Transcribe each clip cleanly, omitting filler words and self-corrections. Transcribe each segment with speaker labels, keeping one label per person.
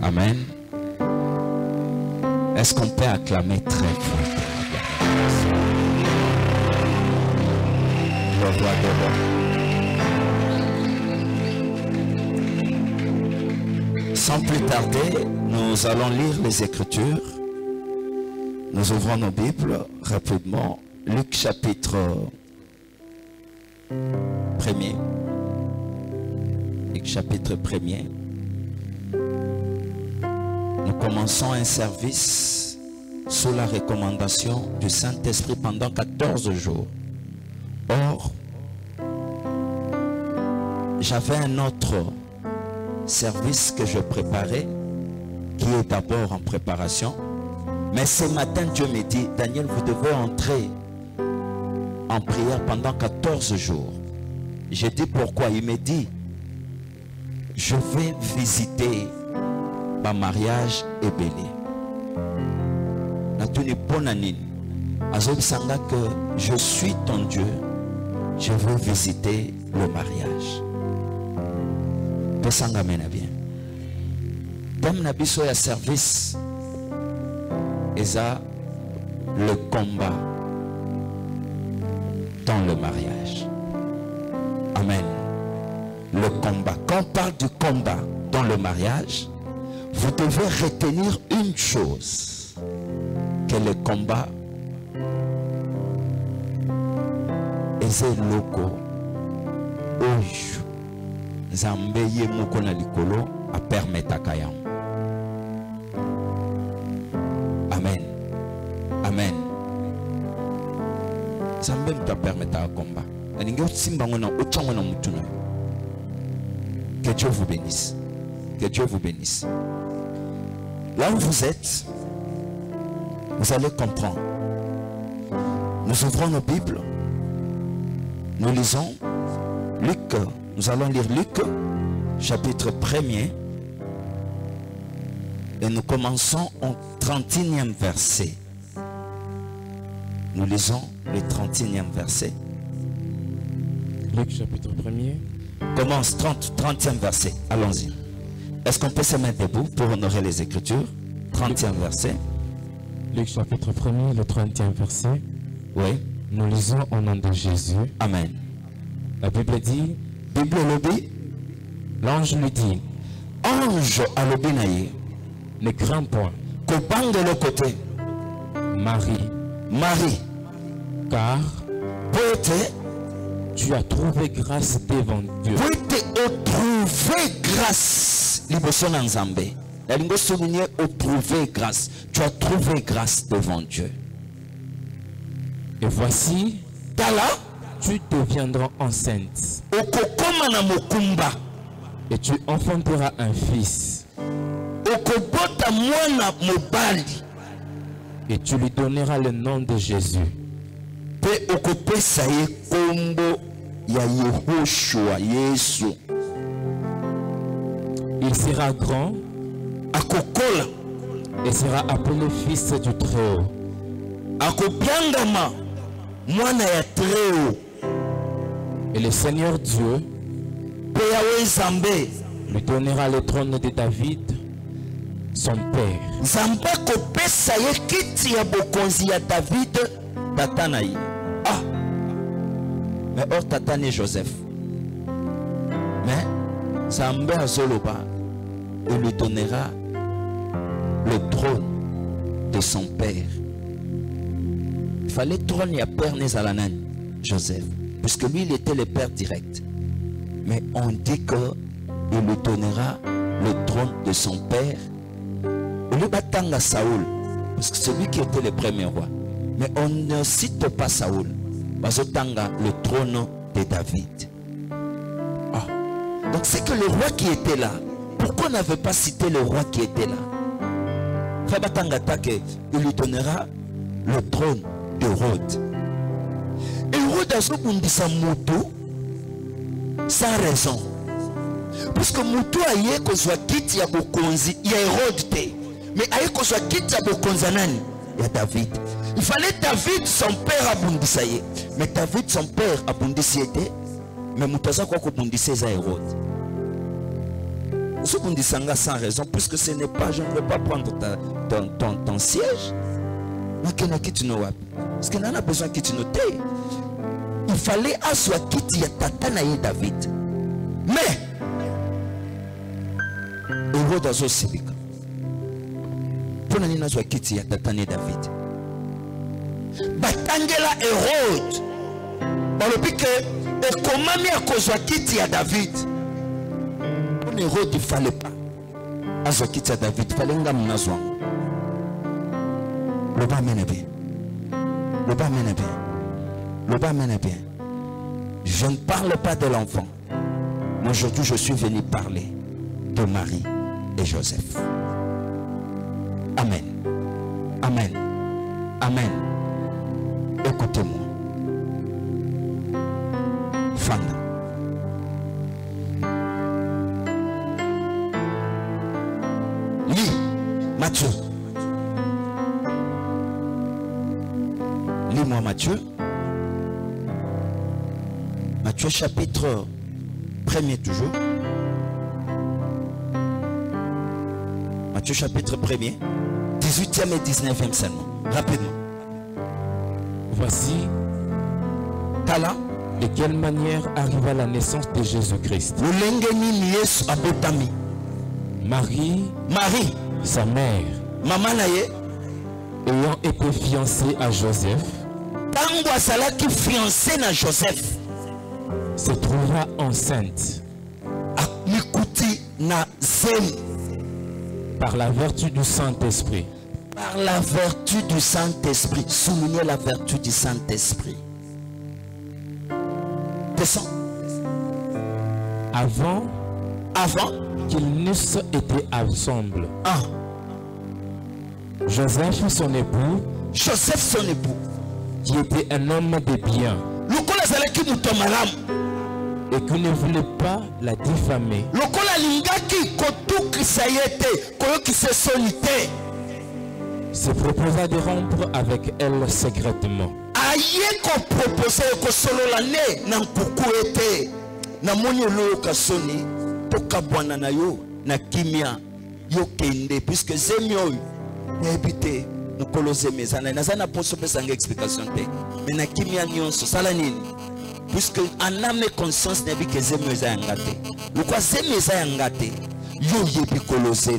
Speaker 1: Amen. Est-ce qu'on peut acclamer très fort le roi de l'or? Sans plus tarder, nous allons lire les Écritures. Nous ouvrons nos Bibles rapidement. Luc chapitre 1er. Luc chapitre 1er. Nous commençons un service sous la recommandation du Saint-Esprit pendant 14 jours. Or, j'avais un autre service que je préparais, qui est d'abord en préparation. Mais ce matin, Dieu me dit, Daniel, vous devez entrer en prière pendant 14 jours. J'ai dit pourquoi. Il me dit, je vais visiter ma mariage et belé. Natuni Ponanine, Azobisanga que je suis ton Dieu, je veux visiter le mariage. Pesanga mena bien. Comme Nabiso ya service, Eza le combat dans le mariage. Amen. Le combat. Quand on parle du combat dans le mariage, vous devez retenir une chose, que le combat est loco. Oyo Zambeye moko na likolo a permettre kayam. Amen. Amen. Zambe mta permettre à combat. Que Dieu vous bénisse. Que Dieu vous bénisse. Là où vous êtes, vous allez comprendre. Nous ouvrons nos Bibles. Nous lisons Luc. Nous allons lire Luc, chapitre 1er. Et nous commençons au 31e verset. Nous lisons le 31e verset.
Speaker 2: Luc, chapitre 1er.
Speaker 1: Commence 30e verset. Allons-y. Est-ce qu'on peut se mettre debout pour honorer les Écritures? 30e verset.
Speaker 2: Luc, chapitre 1er, le 30e verset.
Speaker 1: Oui.
Speaker 2: Nous lisons au nom de Jésus.
Speaker 1: Amen.
Speaker 2: La Bible dit,
Speaker 1: Bible lobby.
Speaker 2: l'ange lui dit,
Speaker 1: Ange à l'obinaïe.
Speaker 2: ne crains point,
Speaker 1: Copain de l'autre côté.
Speaker 2: Marie,
Speaker 1: Marie.
Speaker 2: car
Speaker 1: Poète.
Speaker 2: tu as trouvé grâce devant Dieu.
Speaker 1: Poète trouver grâce. Liboson en Zambé. La lingo souligner trouver grâce. Tu as trouvé grâce devant Dieu.
Speaker 2: Et voici,
Speaker 1: Tala.
Speaker 2: tu deviendras enceinte.
Speaker 1: Okokoma na mokumba.
Speaker 2: Et tu enfanteras un fils.
Speaker 1: Okobota mwana mobali.
Speaker 2: Et tu lui donneras le nom de Jésus.
Speaker 1: Pe okopesa ye kombo ya Yehoshua Yesu.
Speaker 2: Il sera grand
Speaker 1: Akokola.
Speaker 2: et sera appelé fils du Très-Haut.
Speaker 1: Akobiangama mwana ya Très-Haut.
Speaker 2: Et le Seigneur Dieu
Speaker 1: Pe yawe Zambé.
Speaker 2: lui donnera le trône de David, son père.
Speaker 1: Zamba kopesa ye kiti ya bokonzi ya David tatana ye. Ah. Mais or tatane Joseph. Mais Zambé azoloba, il lui donnera le trône de son père. Il fallait trône ya père Nezalanan, Joseph, puisque lui il était le père direct. Mais on dit que il lui donnera le trône de son père. Il lui batanga Saoul, parce que c'est lui qui était le premier roi. Mais on ne cite pas Saoul. Bazotanga le trône de David. Ah. Donc c'est que le roi qui était là. Pourquoi on n'avait pas cité le roi qui était là? Il lui donnera le trône de Hérode. Hérode a sobundisa Moutou sans raison. Parce que Moutou a yé ko soit kiti ya bokonzi ya Hérode te. Mais a yé ko soit kiti ya bokonzi nani ya David. Il fallait David son père abundisa ye. Mais David son père abundisi était. Mais Moutaza quoi ko bundisa za Hérode. Ce qu'on dit sans raison, puisque ce n'est pas, je ne veux pas prendre ton siège. Parce que nous avons besoin que tu notes. Il fallait asseoir Kiti ya Tatana et David. Mais, Héros d'Azo Sibika. Pour nous asseoir Kiti ya Tatana et David. Batangela Hérode. Dans le pique, et comment mi a kozwa Kiti ya David. Pour Hérode, il ne fallait pas. Asseoir Kiti ya David. Il fallait ngam nazwa. Le bas mène bien. Le bas mène bien. Le bas mène bien. Je ne parle pas de l'enfant. Mais aujourd'hui, je suis venu parler de Marie et Joseph. Amen. Amen. Amen. Écoutez-moi. Fanda. Lis Matthieu. Lis-moi Matthieu. Matthieu chapitre 1er toujours. Matthieu chapitre 1er. 18e et 19e seulement. Rapidement.
Speaker 2: Voici
Speaker 1: Tala.
Speaker 2: de quelle manière arriva la naissance de Jésus-Christ. Marie, sa mère,
Speaker 1: Maman naye,
Speaker 2: ayant été fiancée à Joseph,
Speaker 1: tango asalaki fiancé na Joseph,
Speaker 2: se trouva enceinte
Speaker 1: mikuti na zemi
Speaker 2: par la vertu du Saint-Esprit.
Speaker 1: par la vertu du Saint-Esprit. Soulignez la vertu du Saint-Esprit. Descends.
Speaker 2: Avant qu'ils n'eussent été ensemble, Joseph son époux, qui était un homme de bien et qui ne voulait pas la diffamer, se proposa de rompre avec elle secrètement.
Speaker 1: Puisque zemio n'habité nous colosé mes années n'a pas de explication mais na kimia nyonso sala nini puisque en âme et conscience n'a que zemio za ngate le quoi zemio za ngate yo yebi colosé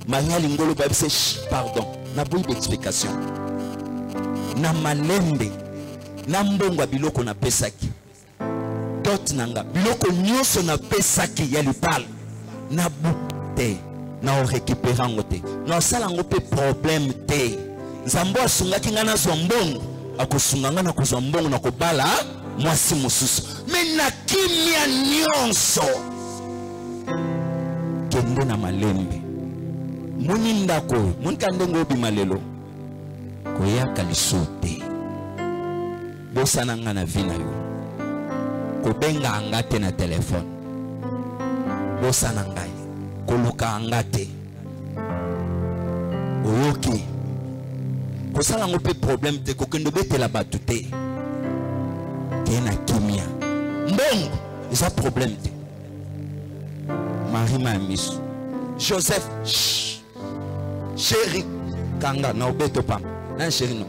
Speaker 1: Maria lingolo ba pardon na boui d'explication na malembe na mbongo biloko na pesaki dot nanga biloko nyonso na pesaki ya lipal na bute na récupérer ngote na sala ngope problème te nzambo asungaki ngana zo mbongo akosunga ngana kozwa mbongo na kobala mwasi mususu mais na kimia nyonso kende na malembe muni ndako muni kandengo bimalelo koyaka lisote bosana ngana vina yo kobenga angate na telefone bosana ngai koluka angate oyoki kosala ngope problème te kokendo betela batu te kena kimia mbongo eza problème te Marie Mamis Joseph chéri kanga na obeto pam na chéri non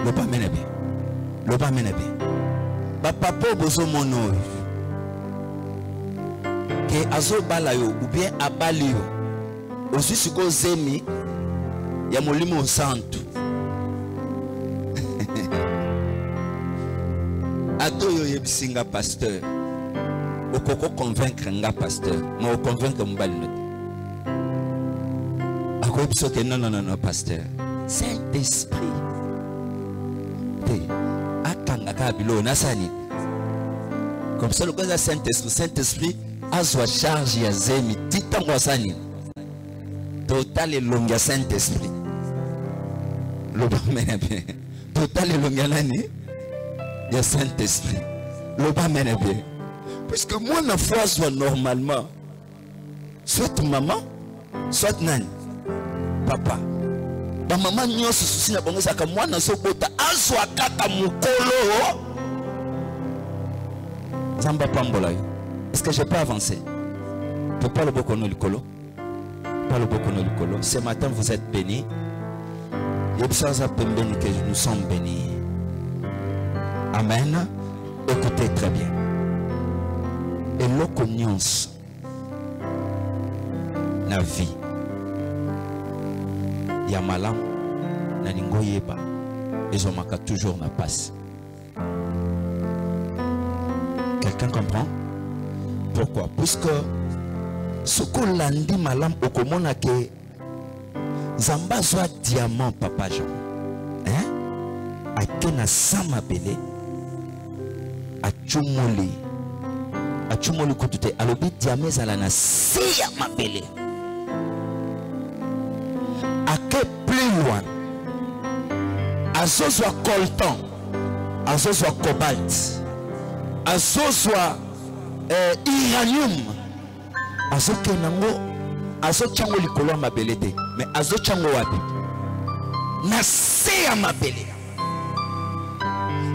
Speaker 1: le pas mène bien papa bozo mono que azo balayo ou bien abalio aussi siko zemi ya molimo santo ato yo yebisinga pasteur okoko convaincre nga pasteur mais convaincre mbali note akoy biso que non pasteur Saint-Esprit te akanga ka bilo nasani comme ça le cause Saint-Esprit azwa charge ya zemi titango asani total elongia Saint-Esprit le bamena bien total elongia nani ya Saint-Esprit le bamena bien puisque moi na foi soit normalement soit maman soit nani papa ba maman nyonso susi na bango saka mwana so bota azwa kaka mukolo Zamba Pambola. Est-ce que je peux avancer? Tu parles beaucoup de l'icolo. Parle beaucoup de l'icolo. Ce matin, vous êtes bénis. Et que nous sommes bénis. Amen. Écoutez très bien. Et l'oconiance, la vie, Yamalam, Naningoyeba, ils ont toujours na passe. Quelqu'un comprend? Pourquoi? Puisque ce qu'on l'a dit malam au commun a que Zamba soit diamant papa Jean. Hein? A kena sama belé. A chumoli. A chumoli kutute. Alobi diamé zalana siya ma belé. A que plus loin. A so soit coltan. A so soit cobalt. A so soit uranium. A so kenango. Azo chango likolo ma belete, mais azo chango wapi? Na se ya mabele.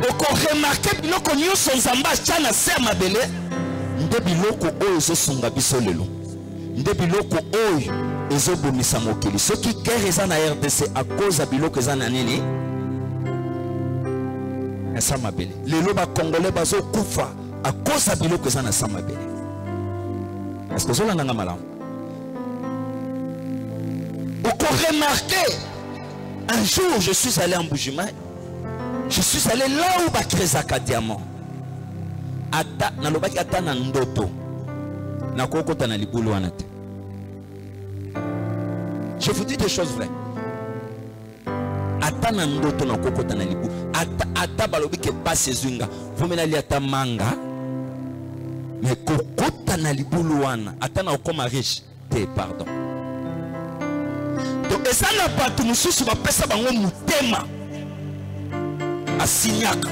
Speaker 1: Oko remarquer biloko nyonso nzamba cha na se ya mabele, nde biloko oyo ezo sunga biso lelo. Nde biloko oyo ezo bomisa mokili. Soki guerre eza na RDC à cause ya biloko eza na nini? Na sa mabele. Lelo ba Congolais bazo kufa à cause ya biloko eza na sa mabele. Est-ce que zola nanga malamu? Remarquez, un jour je suis allé en Bujimaï, je suis allé là où va créer Zaka diamant. Ata na lobaki ata na ndoto na kokota na libulu wanate. Je vous dis des choses vraies. Ata na ndoto na kokota na libulu. Ata balobi ke passe zunga. Vomena li ata manga. Mais kokota na libulu wana ata na okoma riche te pardon. Et ça n'a pas tout monsieur sur ma pesa bango mutema asinyaka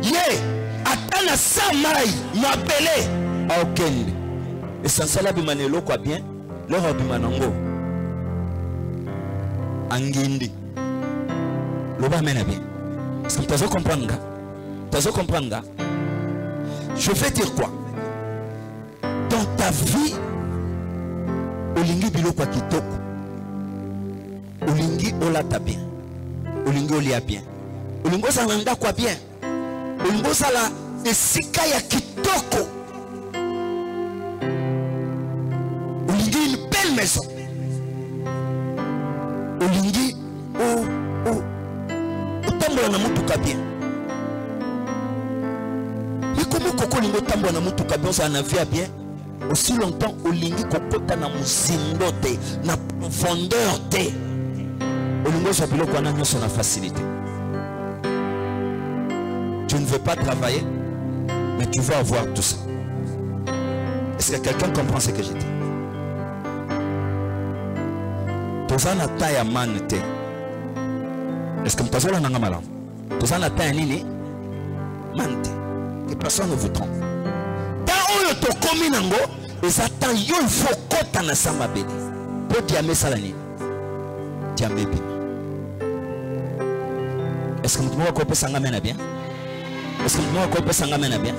Speaker 1: ye atana samai mabele okende et ça sala bimanelo quoi bien leur bimanango angindi loba mena bien est-ce que tu as comprendre je vais dire quoi dans ta vie olingi biloko kitoko Olingi olata bien. Olingi olia bien. Olingo salanda quoi bien. Olingo sala esika ya kitoko. Olingi une belle maison. Olingi otambola na mutuka bien. Mais comment koko lingo tambola na mutuka bien ça na vie bien. Aussi longtemps olingi kokota na musindo te na profondeur te. Facilité. Tu ne veux pas travailler, mais tu veux avoir tout ça. Est-ce que quelqu'un comprend ce que j'ai dit? Est-ce que tu as dit malam? Tu as dit mante. Que personne ne vous trompe. Tant que tu as commis nango, ils attendent il faut kota na sama beli. Pour diamé salani. Diamé bi. Est-ce que nous pouvons s'engager bien? Est-ce que nous pouvons s'engager bien?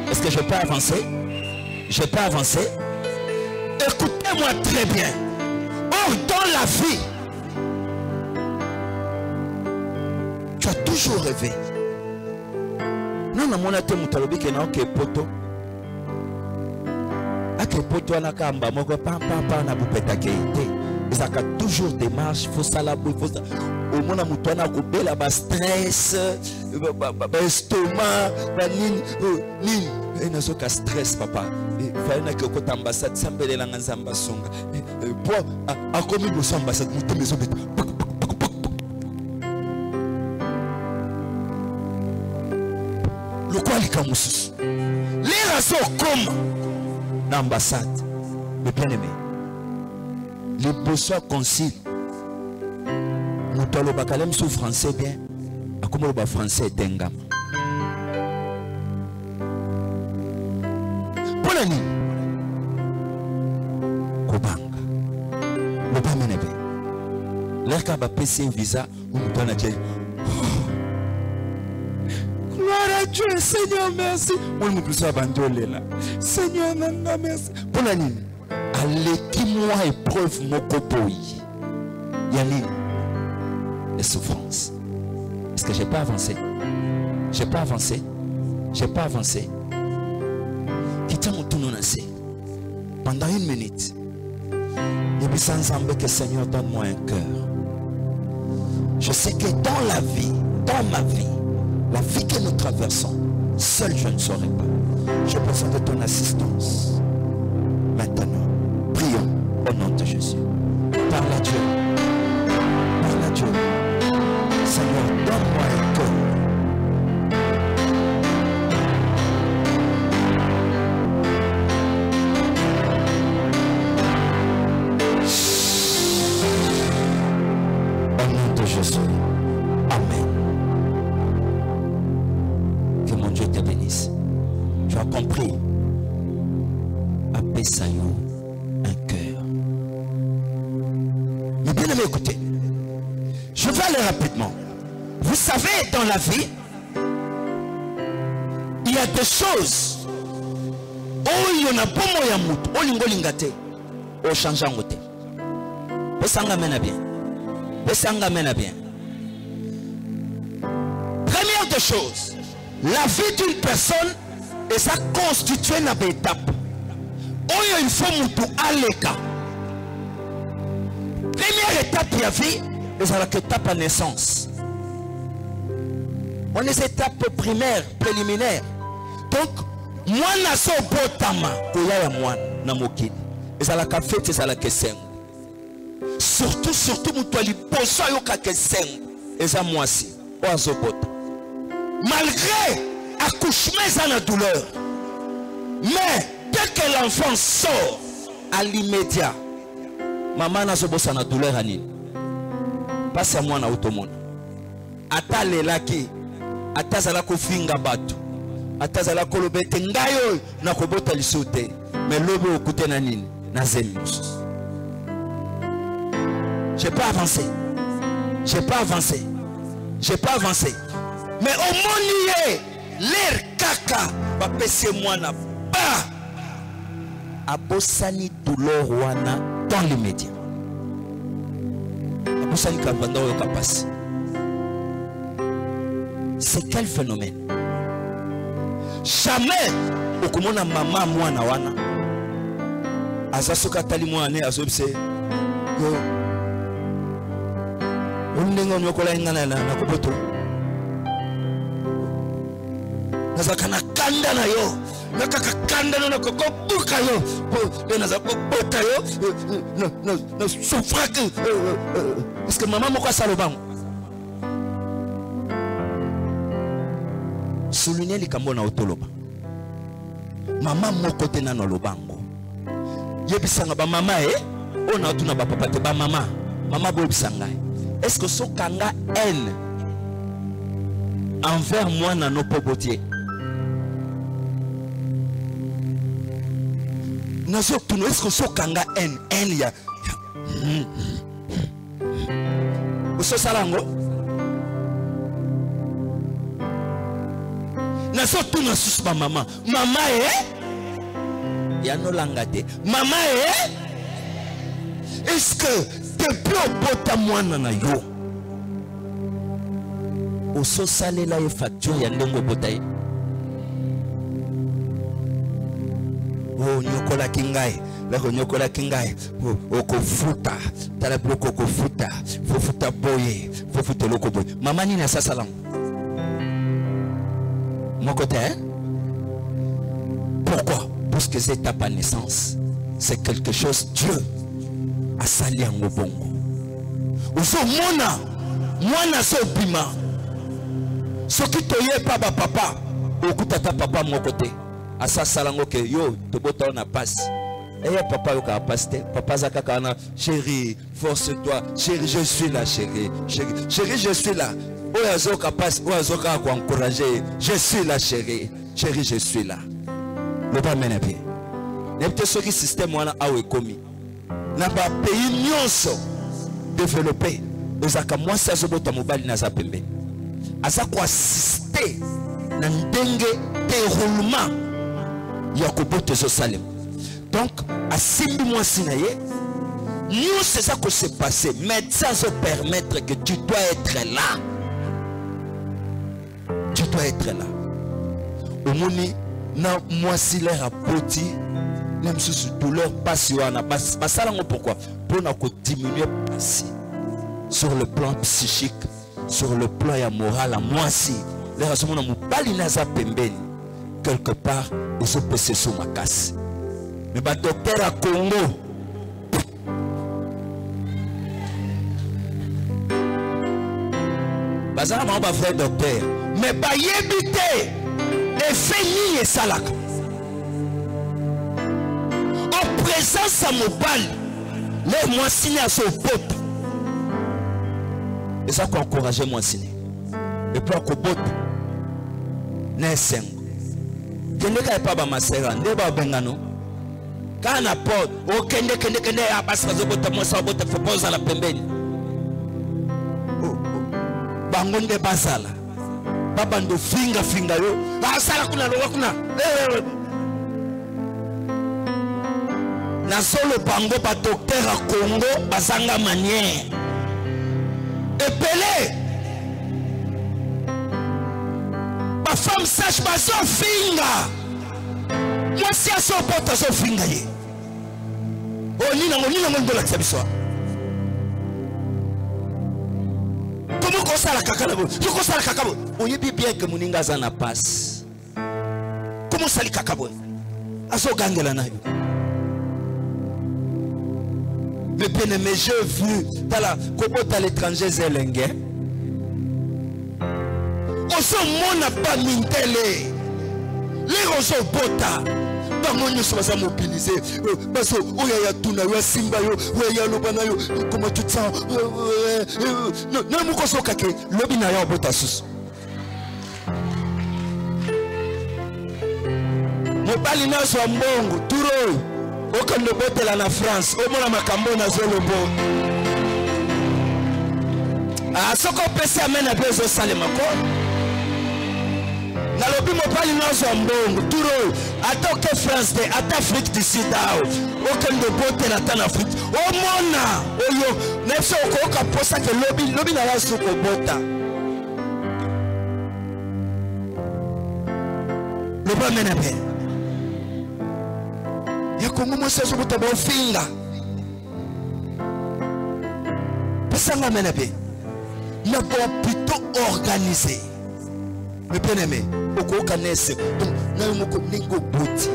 Speaker 1: Est-ce que je peux avancer? Je peux avancer? Écoutez-moi très bien. Or, dans la vie, tu as toujours rêvé. Non, non, mon até mutalobi ke na oke poto. Ake poto anakamba moko papa na bupeta keite. Ils ont toujours des marches, il faut ça là, il faut ça. Au moins, on a coupé la stress, estomac, nini. Il n'y a pas de stress, papa. Il faut que tu ambassade, ça me la nzamba songa. Pour à combien de ambassade, nous te maison. Le quoi les camoufles? Les raisons comme l'ambassade, mes bien-aimés. Les besoins concile. Nous parlons bakalem sous français bien. À comment le français tengam. Pour la nuit. Kobanga. Le pas menebe. L'air qu'à PC visa ou nous donne à Dieu. Gloire à Dieu.
Speaker 3: Dieu, Seigneur, merci. Moi, je suis là. Seigneur, merci. Pour la nuit.
Speaker 1: Allez-moi épreuve mon copoï. Yannick, les souffrances. Est-ce que j'ai pas avancé? J'ai pas avancé. J'ai pas avancé. Quittez mon tour non assez. Pendant 1 minute. Et puis sans ensemble que Seigneur donne-moi un cœur. Je sais que dans la vie, dans ma vie, la vie que nous traversons, seul je ne saurais pas. J'ai besoin de ton assistance. Maintenant, prions au nom de Jésus. Parle à Dieu. Parle à Dieu. Seigneur, donne-moi un cœur. Au nom de Jésus. Amen. Que mon Dieu te bénisse. Tu as compris. Apessayo un cœur. Mais bien aimé, écoutez. Je vais aller rapidement. Vous savez, dans la vie, il y a des choses. Oh, il y en a pas moyen mout. Oh, l'ingolingate. Oh, changeangote. Besanga mena bien. Besanga mena bien. Première des choses, la vie d'une personne est ça constitué d'une étape. Oh, il faut moutou aleka. Première étape de la vie, c'est l'étape à naissance. On est étape primaire, préliminaire. Donc, moi, je suis au botama. Moi, je suis au la fête, c'est la question. Surtout, je suis au question. Et ça, moi aussi. Malgré accouchement, ça la douleur. Mais, dès que l'enfant sort, à l'immédiat, maman n'a pas de douleur. Pas à moi, tout le monde. Ata lelaki, ata zala kofinga batu, ata zala kolobete ngayo na kobota lisote, mais lobo okute na nini na zemus. J'ai pas avancé, j'ai pas avancé, j'ai pas avancé. Mais au monier, l'air kaka, va passer moi na ba. Abosani douleur wana dans l'immédiat. Abosani kabanda oyo kapasi. C'est quel phénomène? Jamais au komona maman mwana wana azasoka tali mwana azobse yo undengo nyokola ingana na koboto nazakana kanda na yo nakaka kanda na kokobuka yo naza kobota yo no souffre parce que maman moko salobango. Souligner les cambons na otoloba. Maman moko te na lobango. Yebisanga ba mama on a tout na ba papa te ba mama. Maman bo yebisanga. Est-ce que so kanga haine envers moi na no pobotier? Nazo tuno est-ce que so kanga haine ya. Oso salango. Naso tout na sus ma maman. Maman ya no langate. Maman est-ce que depuis au bota mwana na yo oso salela e facture ya ndongo botaye. Oh nyokola kingai. Lako nyokola kingai. Okofuta. Tala bloko okofuta. Fofuta boye. Fofuta loko boye. Maman ni na sasa lang. Mon côté, hein? Pourquoi? Parce que cette étape à naissance, c'est quelque chose Dieu a sali en obongo. Oso mona so bima. Ce qui te yé pas papa, okuta ta papa mon côté. Asa salango ke yo te bota na passe. Et papa yo ka passe, papa zakaka na chérie, force-toi, chérie, je suis là chérie. Chérie, je suis là. Je suis là, chérie. Chérie, je suis là. Le pas mener bien. N'importe ce qui système wana awe komi. N'a pas pays nyonso développé. Ezaka moi ça zobota mobali na zapembe. Asa ko assister na ndenge déroulement ya kobota Salem. Donc asimbi mwasi na ye, nous c'est ça que s'est passé. Médecin se permettre que tu dois être là. Tu dois être là. Au moni na mwasi l'air à poti, même sous douleur passe wana basalango pourquoi? Pour na ko diminuer passer sur le plan psychique, sur le plan ya moral à mwasi. Les raisons na mobali naza pembeni quelque part ils sont passés sur ma casse. Mais ba docteur à Congo bazala ma ba vrai docteur mais ba yebité les fini et salaka en présence à mobali les moi signé à son pote et ça qu'on encourager moi signé et puis à kobot neseng kende ka pa ba masera nde ba bengano kana pot o kende ya basi bazobota mo sa bota proposa la pembeni bango nde basala baba ndo finga yo basala kuna lo kuna na solo bango ba docteur à Congo bazanga manière epelé ba femme sage baso finga moi si a son pote so finga ye o ni na ndo la tsabiso comment ko sala kakala bo yo ko sala kakabo o yebi bien que muninga za na passe comment sali kakabo aso gangela nayo. Mais bien aimé, j'ai vu comment à l'étranger zélengé. On se mona pas mintele. Les roseaux bota. Par mon nous sommes mobilisés. Parce que oya tuna yo simba yo oya lobana yo comment tu te sens non mo ko so kake lobi na yo bota sus. Mo bali na so mbongo turo. Aucun ne botte là en France. Au moins ma cambo na zolo bo. Ah ce qu'on peut se amener à besoin salema ko. Na lobi mo pali na zo mbongo turo atoke France de ata Afrique du Sud ao. Aucun ne botte là en Afrique. Au mona oyo nefso ko ka posa que lobi na yaso ko bota. Le pas menaper. Comment moi ça je peux t'avoir finga ça m'a mené n'a pas plutôt organisé mais bien aimé au connaisse donc n'a mo ko ningo boti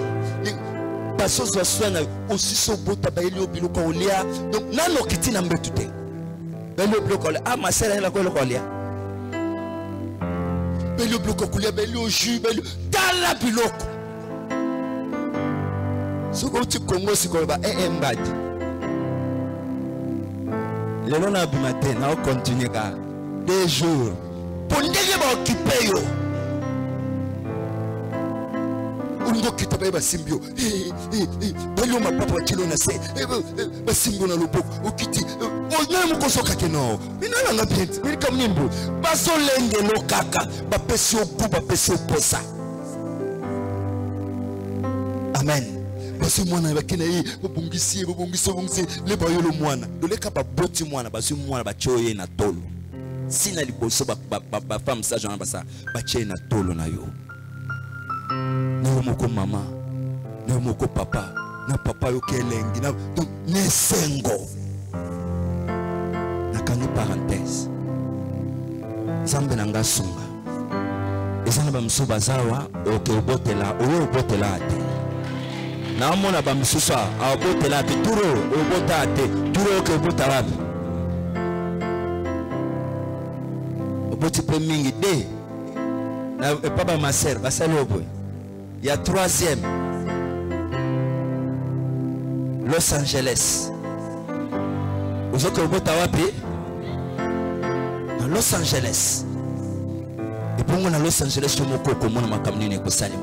Speaker 1: parce que ça soit aussi so bota ba ili obilo ko lia donc na no kiti na mbetute ba le bloc ah ma sœur elle a ko le ko lia ba le bloc ko lia ba le jus ba dans la biloko. Si vous avez Congo, si vous avez un bad, le long du matin, on continue des jours. Pour nous occuper, on doit quitter le symbio. Bello ma papa chilo na se. Ba symbio na lobo. O kiti. O na mo koso kake no. Ina na pent. Mi kam nimbo. Ba so lenge no kaka. Ba pesi o bu ba pesi o posa. Amen. Parce que moi na bakina yi bobungisi le bayo lo mwana dole ka ba boti mwana basu mwana ba choye na tolo sina liboso ba femme ça genre ba ça ba choye na tolo na yo na moko mama na moko papa na papa yo kelengi na donc ne sengo na kanu parenthèse zambe na ngasunga ezana ba msuba zawa o ke obotela ate na mona ba misusa a botela te turo o botate turo ke botarabe o boti pe mingi de na papa ma sœur ba salobo il y a troisième Los Angeles vous autres botawapi dans Los Angeles et pour moi dans Los Angeles je me coco mona makamni ko salim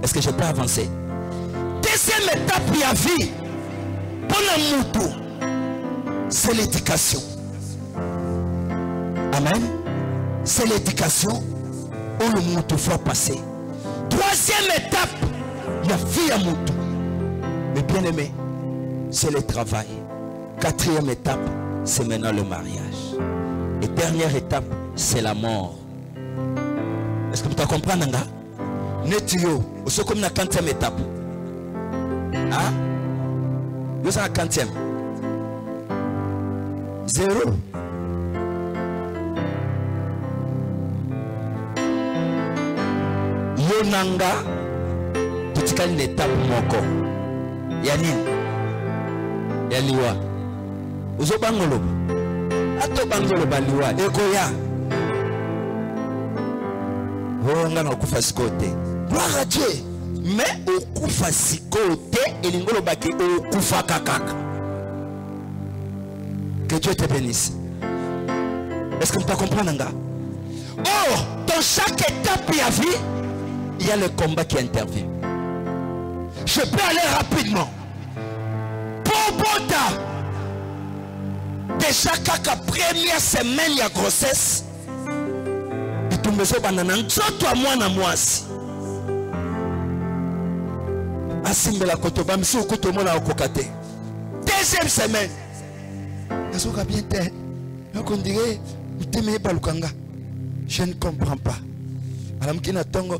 Speaker 1: est-ce que je peux avancer? Deuxième étape de la vie pour le moutou, c'est l'éducation. Amen. C'est l'éducation où le moutou faut passer. Troisième étape, il y a vie à moutou. Mais bien aimé, c'est le travail. Quatrième étape, c'est maintenant le mariage. Et dernière étape, c'est la mort. Est-ce que vous comprenez, Nanga? Netio, c'est comme la 40e étape. Hein? Vous avez la 40e. 0. Yonanga, tu as une étape moko. Yanine, Yaliwa. Uzo bangolo. Ato bangolo baliwa. Ekoya. Wonga na kufa sikote. Gloire à Dieu. Mais au kufa sikote, elingolo baki au kufa kakaka. Que Dieu te bénisse. Est-ce que tu comprends, Nanga? Oh, dans chaque étape de la vie, il y a le combat qui intervient. Je peux aller rapidement. Pobota. Déjà, la première semaine, il y a grossesse. Et tout le monde toi, moi, na moi. Asimbela kotoba, monsieur, au koto, moi, na okokate. Deuxième semaine. Je ne comprends pas. Madame Kinatongo,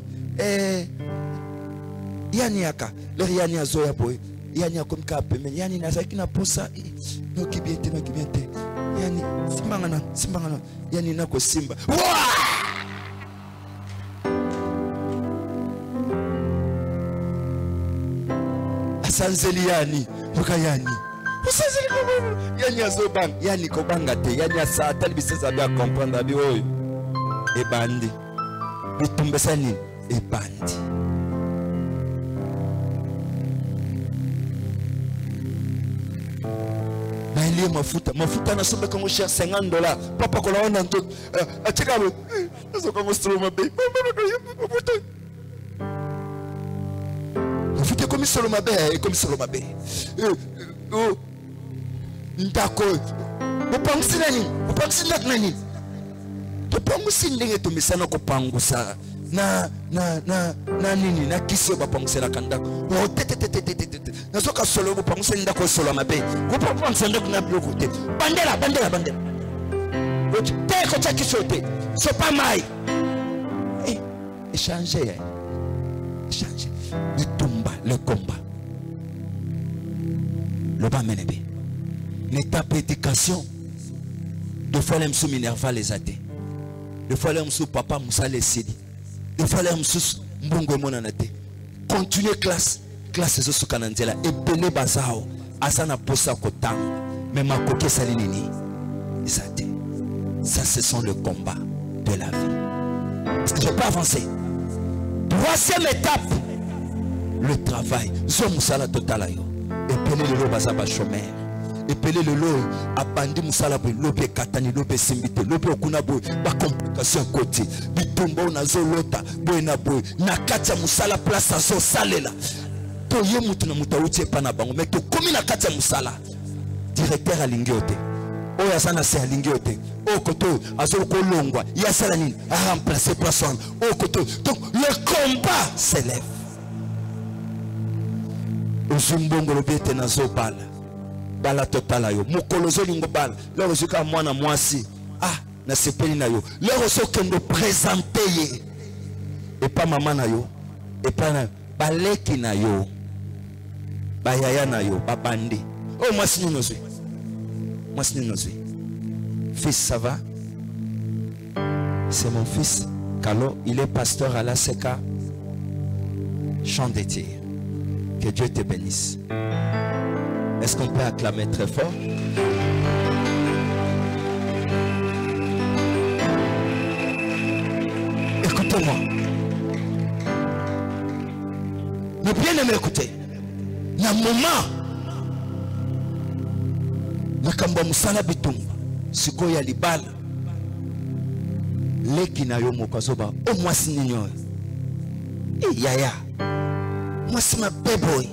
Speaker 1: Yani aka, le Yani azoya boy, Yani akom kape, mais Yani nazaki na posa, no kibiente, Yani simbangana, Yani nako simba. Asanzeli Yani, luka Yani. Yani azobang, Yani kobanga te, Yani asa tali biseza bia comprendre abi oyo. E bandi. Bitumbesa nini? E bandi. Na ile mafuta na sobe kongo cher $50. Papa kola ona nto. Achika lo. Nazo kongo stroma be. Mafuta comme stroma be, comme stroma be. Ndako upangusi nani upangusi ndenge tumisana kupangusa na nini na kisi bapangusela kandako nazoka solo upangusi ndako solo mabe upangusi ndako na bloku te bandera teko cha kisote so pas mai échanger le combat le bas menebe. L'étape d'éducation, de fois les sous Minerva les athées, de fois les sous papa Moussa les Sidi, de fois les sous Mbongo Monanate. Continuez classe sous Kanandela et Bene Bazao, Asana Posa Kotang, mais ma coquille salinini. Ça, ce sont le combat de la vie. Est-ce que je peux avancer? Troisième étape, le travail. Zomoussala Totalayo. Et Bene le Bazaba Chomère. Et pelé le lot a bandi musala boy lobe katani lobe simbite lobe okuna boy ba complication côté bitumba na zolota boy na boy na katia musala place azo salela to ye mutu na mutauti pa na bango mais to komi na katia musala directeur alingiote o ya sana se alingiote o koto azo ko longwa ya sala nini a remplacer place o koto donc le combat s'élève ozumbongo lobete na zobala bala totala yo mukolozo lingo bala lero zuka mwana mwasi na sepeli na yo lero sokendo présenter ye et pas maman na yo et pas na baleki na yo bayaya na yo babandi mwasi nino zui fils ça va c'est mon fils Kalo il est pasteur à la Seka Champ d'été. Que Dieu te bénisse. Est-ce qu'on peut acclamer très fort? Écoutez-moi. Mais bien aimé, écoutez. Il y a un moment. Nakamba musala bitumba. Siko ya libala. Leki na yo mokazoba. O mwasi ninyo. Yaya. Mwasi ma beboy.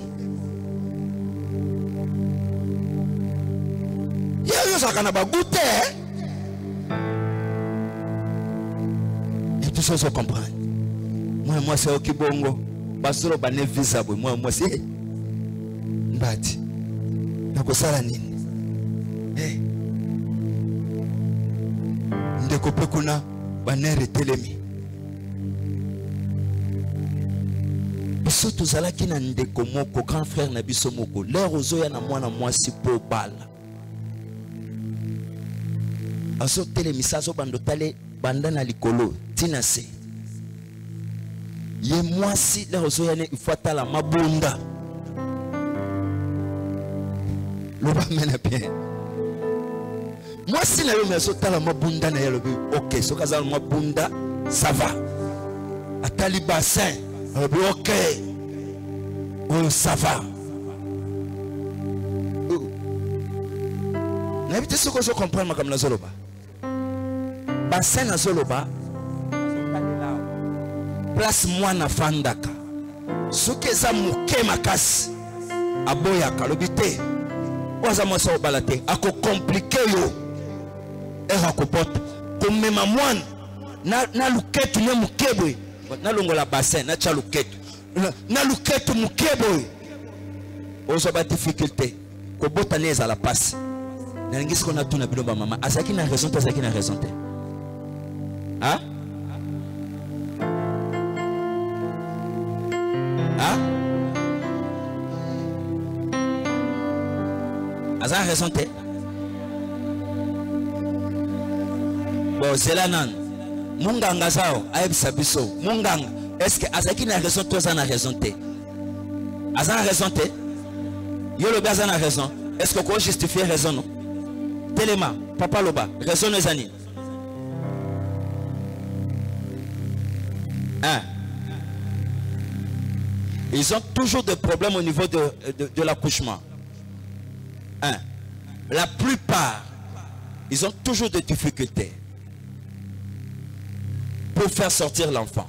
Speaker 1: Et tout ça se comprend. Moi c'est okibongo. Basolo bane visa boy. Moi c'est mbati. Nakosala nini? Eh. Ndeko pe kuna banere telemi. Biso tozalaki na ndeko moko grand frère na biso moko. L'air ozoya na mwana mwasi po bala. Aso telemisa so bandotale banda na likolo tina se. Ye mwasi l'air ozoya ne ifata la mabunda. Loba mena bien. Mwasi na yo meso tala mabunda na yelo. OK, so kazala mabunda ça va. Atali bassin. Ok. Oh, ça va. N'habitez ce que je comprends comme la zoloba. Bassin na zoloba. Place moi na fandaka. Ce que ça mouke makas. Aboyaka lobité. Oza mo sa obalate. Ako compliqué yo. Era ko pot. Comme même moi na luketu ne mukebwe. Na longo la bassin na cha luketu. Na luketu mukebwe. Ozo ba difficulté. Ko botanez à la passe. Na ngisi ko na tuna bilomba mama. Asaki na raison, asaki na raison te. Hein? Hein? Asa raison te. Bon, c'est là nan. Munganga sao, aïb sabiso. Munganga, est-ce que Azaki n'a raison, toi ça n'a raison te? Azan a raison te? Yo loba azan a raison. Est-ce que quoi justifier raison non? Téléma, papa loba, raison nos années. Hein? Ils ont toujours des problèmes au niveau de l'accouchement. Hein? La plupart, ils ont toujours des difficultés pour faire sortir l'enfant.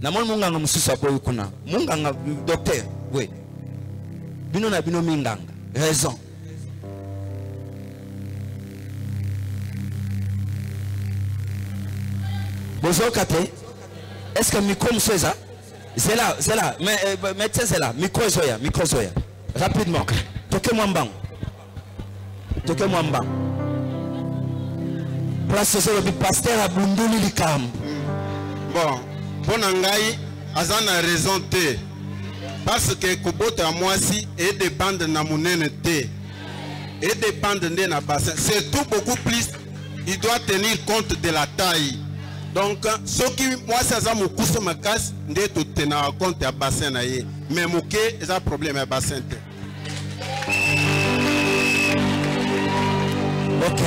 Speaker 1: Namon munganga mususa boy kuna. Munganga docteur, oui. Bino na bino minganga. Raison. Bonjour Kate. Est-ce que micro monsieur ça? C'est là. Mais médecin c'est là. Micro zoya. Rapidement. Toquez-moi mbang. Place sur le pasteur à Bunduli Likam.
Speaker 4: Bon, Bonangai, Azan a raison te. Parce que Kobota Moisi et dépend de Namounene te. Et dépend de na bassin. C'est tout beaucoup plus. Il doit tenir compte de la taille. Donc, ce qui moi ça me couche ma casse, n'est tout tenir compte de bassin naïe. Mais mouké, c'est un problème à bassin te.
Speaker 1: Ok.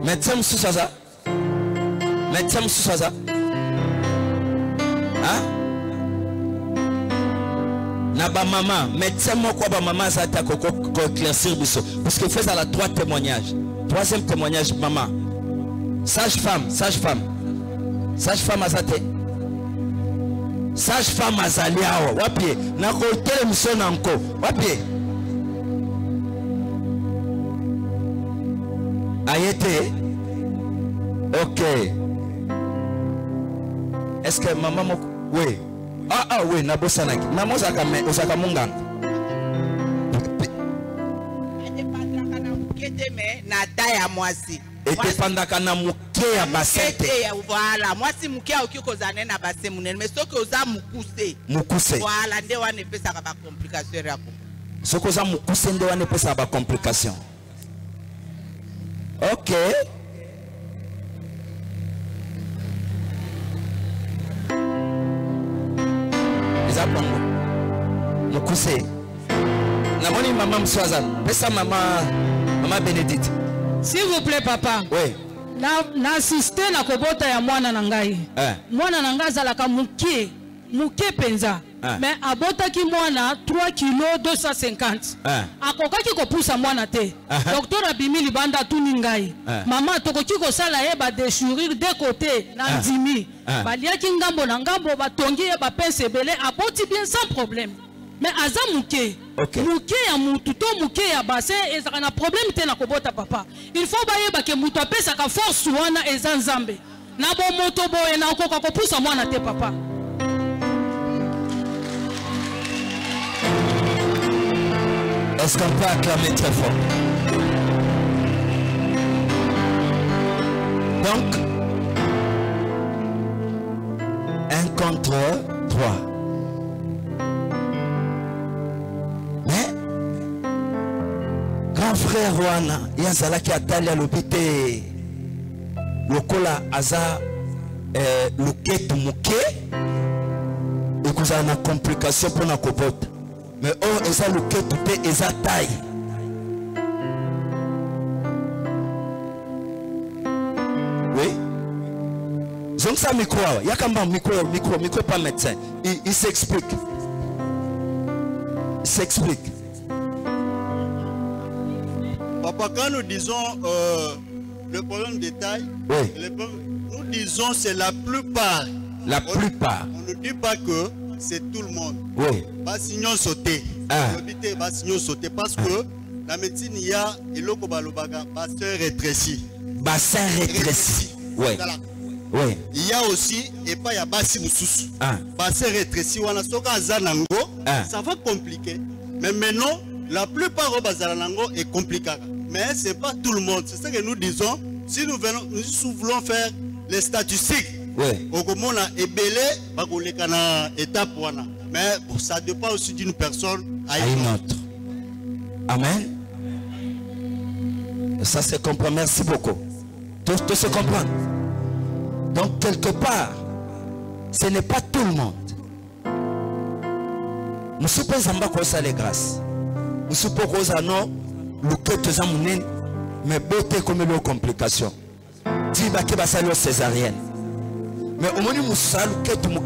Speaker 1: Médecin Moussousaza. Hein? Naba maman, médecin moi ba maman ça t'a éclaircir biso. Parce qu'il fait ça la trois témoignages. Troisième témoignage maman. Sage-femme azate. Sage-femme azaliawa. Wapie. Na ko télémission nanko. Wapie. Ayete. Ok. Est-ce que maman oui. Ah oui, nabosanaki. Namo zakame osaka munganga.
Speaker 5: Na daya mwasi.
Speaker 1: Ete pandaka na muke ya basete.
Speaker 5: Voilà, mwasi muke okiko zane na base munene mais soko oza mukuse. Voilà, nde wane pesa ka ba complication yako.
Speaker 1: Soko oza mukuse nde wane pesa ba complication. Ok. Zapango. Mukuse. Na moni maman Mswaza. Pesa maman Bénédicte.
Speaker 6: S'il vous plaît papa.
Speaker 1: Oui.
Speaker 6: Na assisté na kobota ya mwana na ngai. Mwana na ngai zalaka muke penza. Mais abotaki mwana 3 kg 250. Akokaki kopusa mwana te. Docteur abimi libanda tuni ngai. Maman tokoki ko sala ye ba déchirure de côté na ndimi. Baliaki ngambo na ngambo batongi ye ba pince belé aboti bien sans problème. mais aza muke muke ya mutu to muke ya bassin ezaka na problème te na kobota papa il faut bayeba ke mutu apesaka force wana eza nzambe na bomoto boye na okoka kopusa mwana te papa.
Speaker 1: Est-ce qu'on peut acclamer très fort? Donc 1 contre 3. Mais grand frère wana yazalaki atali alobite lokola aza loketu muke ekozala na complication pour na kobota. Mais oh, eza loketu te eza taille. Oui. Donc ça micro, il y a quand même micro pas médecin. Il s'explique. Il s'explique.
Speaker 7: Papa, quand nous disons le problème de taille, oui. Nous disons c'est la plupart.
Speaker 1: La plupart.
Speaker 7: On ne dit pas que c'est tout le monde.
Speaker 1: Oui.
Speaker 7: Bassignon sauté. Bassignon sauté parce que la médecine il y a eloko balobaga bassin rétréci.
Speaker 1: Bassin rétréci. Oui. Oui.
Speaker 7: Il y a aussi et pas il y a bassin mususu. Bassin rétréci wana soka azanango ça va compliquer. Mais maintenant la plupart au bazalanango est compliqué. Mais c'est pas tout le monde. C'est ça que nous disons. Si nous voulons faire les statistiques. Oui. Au moment là, mais bon, ça dépend aussi d'une personne à une autre.
Speaker 1: Amen. Ça se comprend. Merci beaucoup. Tout se comprend. Donc quelque part, ce n'est pas tout le monde. Nous supposons pas que ça les grâces. Nous supposons que non, le cœur de Zamounen, mais beauté comme les complications. Dis que ça le césarienne. Mais au moins nous savons que tout le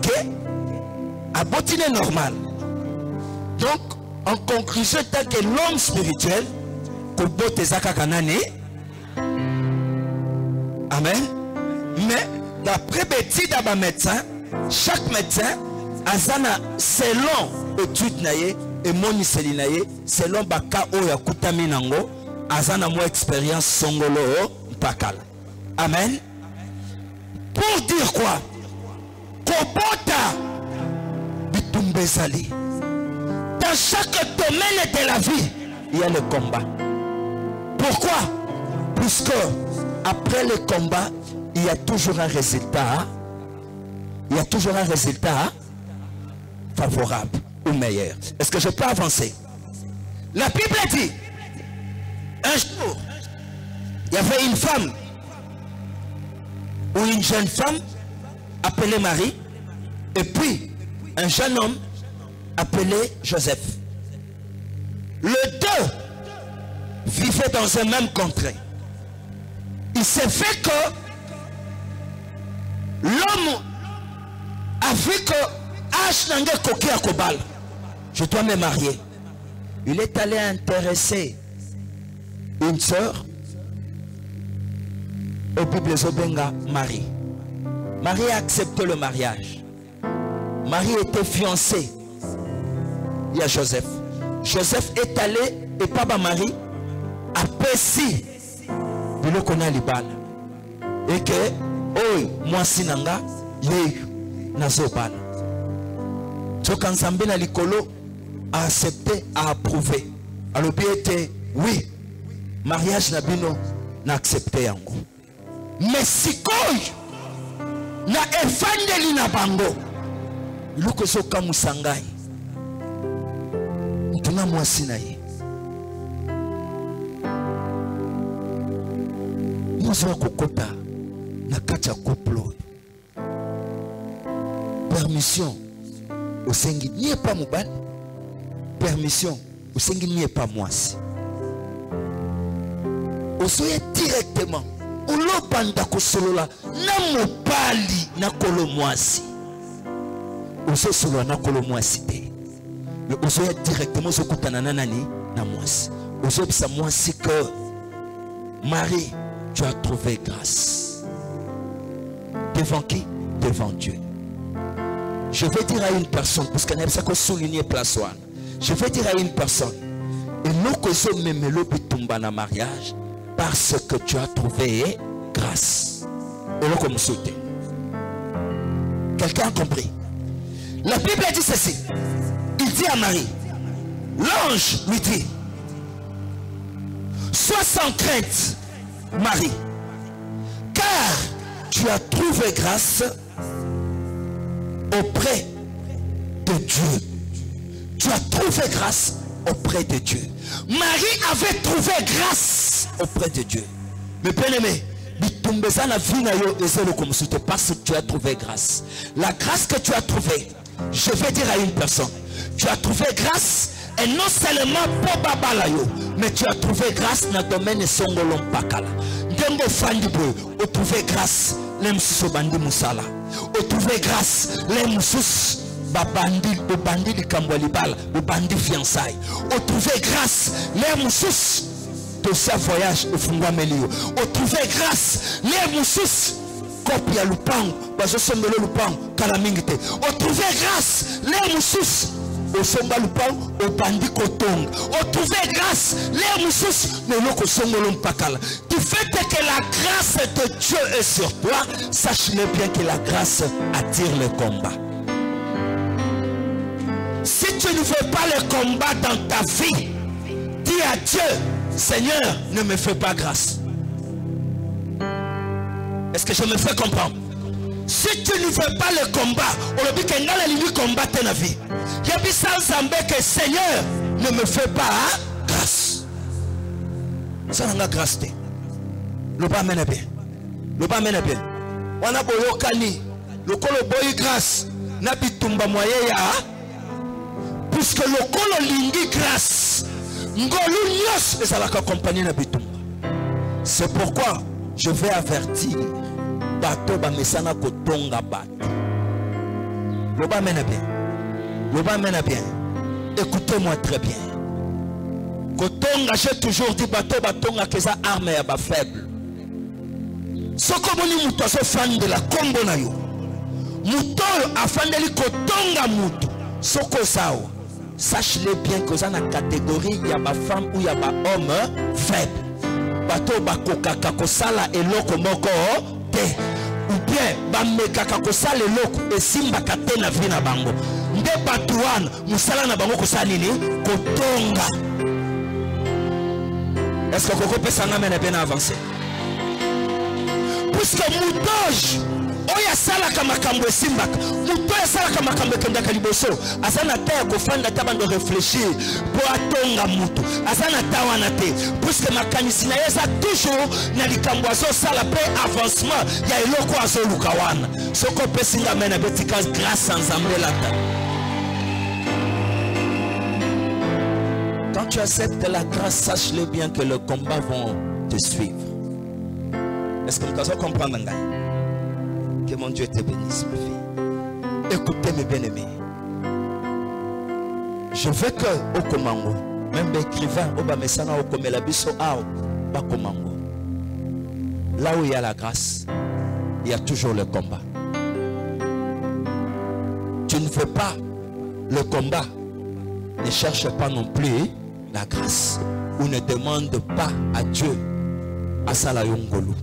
Speaker 1: a botiné normal. Donc en conclusion, tant que l'homme spirituel, que boté zaka kanane, amen. Mais d'après Betty d'aba médecin, chaque médecin azana selon étude naie et moniseli naie, selon baka oya kutami nango, azana mo expérience songolo pakala. Amen. Pour dire quoi? Kobota bitumbezali. Dans chaque domaine de la vie, il y a le combat. Pourquoi? Puisque après le combat, il y a toujours un résultat. Il y a toujours un résultat favorable ou meilleur. Est-ce que je peux avancer? La Bible dit, un jour, il y avait une femme ou une jeune femme appelée Marie, et puis un jeune homme appelé Joseph. Les deux vivaient dans un même contrée. Il s'est fait que l'homme a vu que je dois me marier. Il est allé intéresser une sœur au Bible Zobenga Marie. Marie a accepté le mariage. Marie était fiancée. Il y a Joseph. Joseph est allé et papa Marie a pessi de le connaître libal. Et que, oh, moi sinanga, yé, nazobal. So quand Zambé Likolo a accepté, a approuvé. Alors bien était, oui, mariage nabino n'a accepté yango. Mais si quoi na efandeli na bango luko soka musangai tuna mwasi na ye mwazo kokota na kacha couple permission osengi nie pas mobali permission osengi nie pas mwasi osoye directement olopanda kosolola na mobali na kolo mwasi ososolola na kolo mwasi te mais osoya directement osokutana na nani na mwasi osopesa mwasi que Marie tu as trouvé grâce devant qui? Devant Dieu. Je vais dire à une personne parce qu'elle n'a pas souligné place one. Je vais dire à une personne, et nous que même le bitumba na mariage, parce que tu as trouvé grâce. Et nous comme sauter. Quelqu'un a compris? La Bible dit ceci. Il dit à Marie, l'ange lui dit, sois sans crainte, Marie, car tu as trouvé grâce auprès de Dieu. Tu as trouvé grâce auprès de Dieu. Marie avait trouvé grâce auprès de Dieu. Mais bien aimé, parce que tu as trouvé grâce. La grâce que tu as trouvée, je vais dire à une personne, tu as trouvé grâce, et non seulement pour Babalayo, mais tu as trouvé grâce dans le domaine de Songolom Pakala. Dembo Fandibo, tu as trouvé grâce, les Moussous Bandi Moussala. Tu as trouvé grâce, les Moussous Bandi de Kamboualibal, Bandi Fiançailles. Tu as trouvé grâce, les Moussous de sa voyage au Fungwamelio. Tu as trouvé grâce, les Moussous. Copie à Lupang, Bazosombele Lupang, Kalamingite. On trouvait grâce, les Moussous, au Somba Lupang, au Bandi Kotong. On trouvait grâce, les Moussous, mais l'autre Sombolom Pakal. Du fait que la grâce de Dieu est sur toi, sache-le bien que la grâce attire le combat. Si tu ne veux pas le combat dans ta vie, dis à Dieu, Seigneur, ne me fais pas grâce. Est-ce que je me fais comprendre? Si tu ne veux pas le combat, on le dit que tu combattre ta vie. Il y a bien ça que Seigneur ne me fait pas grâce. Ça n'a pas grâce. Le bas mène bien. Le bas mène bien. On a beau kani. Le colo boy grâce. N'a pas tumba moyen ya. Puisque le colo lingi grâce. Ngolu nyos. Et ça va accompagner na bitumba. C'est pourquoi je vais avertir bateau ba mesana kotonga bateau. Le bas mène bien. Le bas mène bien. Écoutez-moi très bien. Kotonga, j'ai toujours dit bateau batonga que ça arme ya ba faible. Ce que vous muto so fan de la combo na yo. Muto afandeli kotonga muto. Soko sao. Sache-le bien que ça na catégorie ya ba femme ou ya ba homme faible. Bato bakokaka kosala eloko moko te ou bien bamekaka kosala eloko esimbaka te na vie na bango nde bato wana musala na bango kosala nini kotonga. Est-ce que koko pesa nga mena bien avancé puisque mutoge oya sala kama makambo esimbaka muto ya sala kama makambo ekendaka liboso azana ta ya kofanda ta bando réfléchir pour atonga mutu azana ta wana te puisque makanisi na yesa toujours na likambo azo sala pe avancement ya eloko azo luka wana soko pesinga mena betika grâce ensemble la ta. Quand tu acceptes la grâce, sache-le bien que le combat vont te suivre. Est-ce que vous comprenez? Que mon Dieu te bénisse, ma fille. Écoutez mes bien-aimés. Je veux que au Komango, même l'écrivain au Bamesana au Komelabiso au Bakomango, là où il y a la grâce, il y a toujours le combat. Tu ne veux pas le combat, ne cherche pas non plus la grâce ou ne demande pas à Dieu à Salayongolu.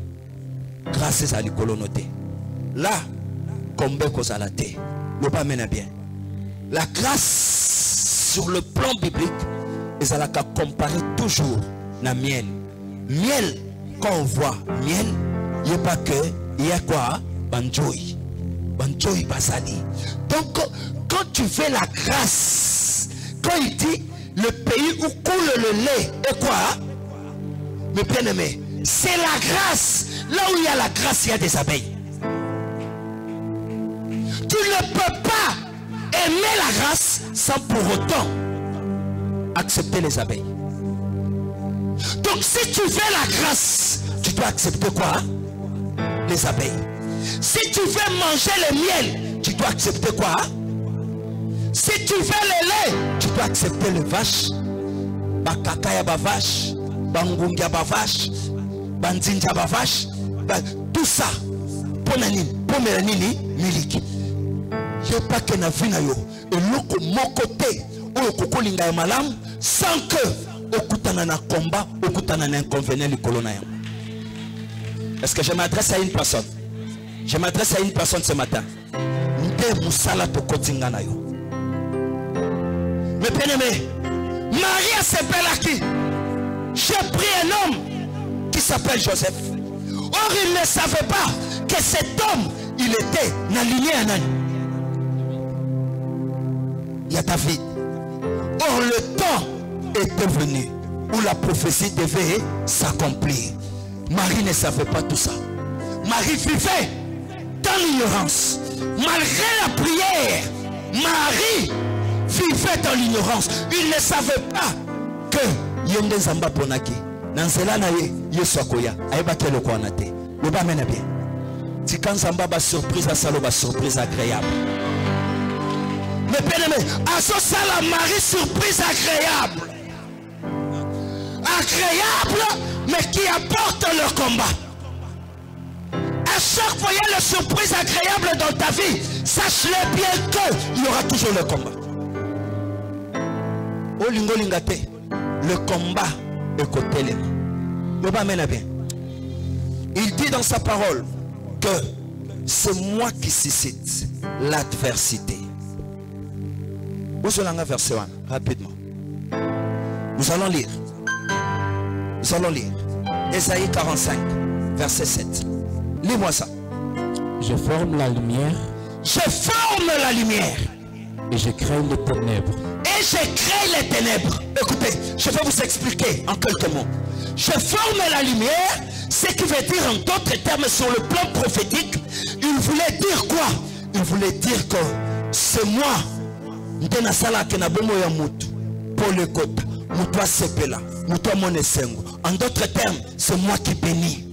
Speaker 1: Grâce à l'icolonoté. Là, combat cause à la terre. Le pas mène bien. La grâce sur le plan biblique, ils allaient comparer toujours la miel. Miel, quand on voit miel, il n'y a pas que, il y a quoi? Banjoy. Banjoy basali. Donc, quand tu fais la grâce, quand il dit le pays où coule le lait, et quoi? Mes bien-aimés, c'est la grâce. Là où il y a la grâce, il y a des abeilles. Tu ne peux pas aimer la grâce sans pour autant accepter les abeilles. Donc si tu veux la grâce, tu dois accepter quoi? Les abeilles. Si tu veux manger le miel, tu dois accepter quoi? Si tu veux le lait, tu dois accepter les vaches. Bakakaya ba vache, bangungia ba vache, bandinja ba vache, tout ça. Ponanini, pomeranini, miliki. Je pas que na vie na yo. Et loko mon côté, oyo kokolinga ya malamu sans que okutana na combat, okutana na inconvénient likolo na yango. Est-ce que je m'adresse à une personne? Je m'adresse à une personne ce matin. Nde musala to kotinga na yo. Mes bien-aimés, Marie s'appelle à qui? J'ai pris un homme qui s'appelle Joseph. Or il ne savait pas que cet homme, il était aligné à Nani. Il y a David. Or le temps était venu où la prophétie devait s'accomplir. Marie ne savait pas tout ça. Marie vivait dans l'ignorance. Malgré la prière, Marie vivait dans l'ignorance. Il ne savait pas que Yende Zamba Ponaki, Nansela Naye, Yesokoya, Aïbake le Kwanate. Le bas mène bien. Si quand Zamba ba surprise à Salo, ba surprise agréable. Mais bien aimé, à ce sala Marie surprise agréable. Agréable, mais qui apporte le combat. À chaque fois, il y a une surprise agréable dans ta vie. Sache-le bien qu'il y aura toujours le combat. Olingo lingate, le combat est côté les mains. Le bas mène bien. Il dit dans sa parole que c'est moi qui suscite l'adversité. Où est le verset 1? Rapidement. Nous allons lire. Nous allons lire. Ésaïe 45, verset 7. Lis-moi ça.
Speaker 2: Je forme la lumière.
Speaker 1: Je forme la lumière.
Speaker 2: Et je crée les ténèbres.
Speaker 1: Et je crée les ténèbres. Écoutez, je vais vous expliquer en quelques mots. Je forme la lumière, ce qui veut dire en d'autres termes sur le plan prophétique, il voulait dire quoi? Il voulait dire que c'est moi. En d'autres termes, c'est moi qui bénis.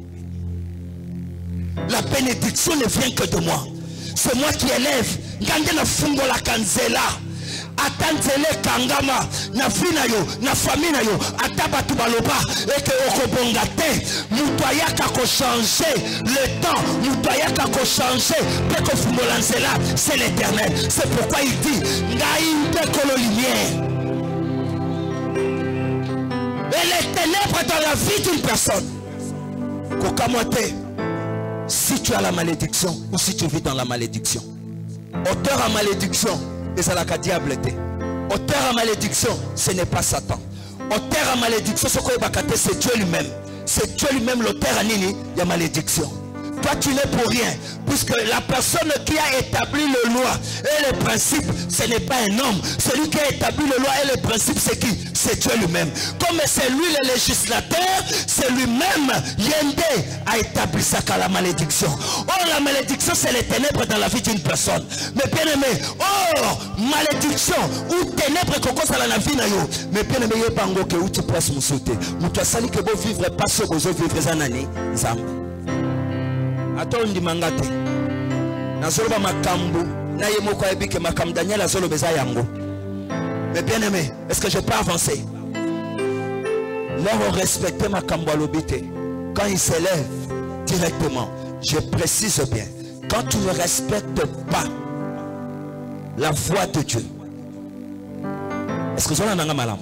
Speaker 1: La bénédiction ne vient que de moi. C'est moi qui élève. Ngandena fungo la kanzela. Atanzele kangama na fina yo na famina yo atabatu baloba eke okobongate mutoyaka ko changer le temps mutoyaka ko changer peko fungolanzela c'est l'Éternel. C'est pourquoi il dit ngaïmpe kolo lumière. Et les ténèbres dans la vie d'une personne kokamote. Si tu as la malédiction ou si tu vis dans la malédiction, auteur à malédiction, et c'est la diable était. Auteur à malédiction, ce n'est pas Satan. Auteur à malédiction, c'est Dieu lui-même. C'est Dieu lui-même l'auteur à Nini, il y a malédiction. Toi tu n'es pour rien, puisque la personne qui a établi le loi et le principe, ce n'est pas un homme. Celui qui a établi le loi et le principe, c'est qui? C'est Dieu lui-même. Comme c'est lui le législateur, c'est lui-même, Yende, a établi ça qu'à la malédiction. Or la malédiction, c'est les ténèbres dans la vie d'une personne. Mais bien aimé, or malédiction ou ténèbres qu'on cause à la vie, mais bien aimé, il y a pas que où tu passes mon sauté. Nous tu as sali que vous vivre pas ce que vous vivre en année, Zam. Attends, ndi mangate. Nazoloba makambu, na yemoko ebike makam Daniel azolo beza yango. Mais bien aimé, est-ce que je peux avancer? Leur respecter makambu alobite. Quand il s'élève directement, je précise bien, quand tu ne respectes pas la voix de Dieu, est-ce que vous avez un malam?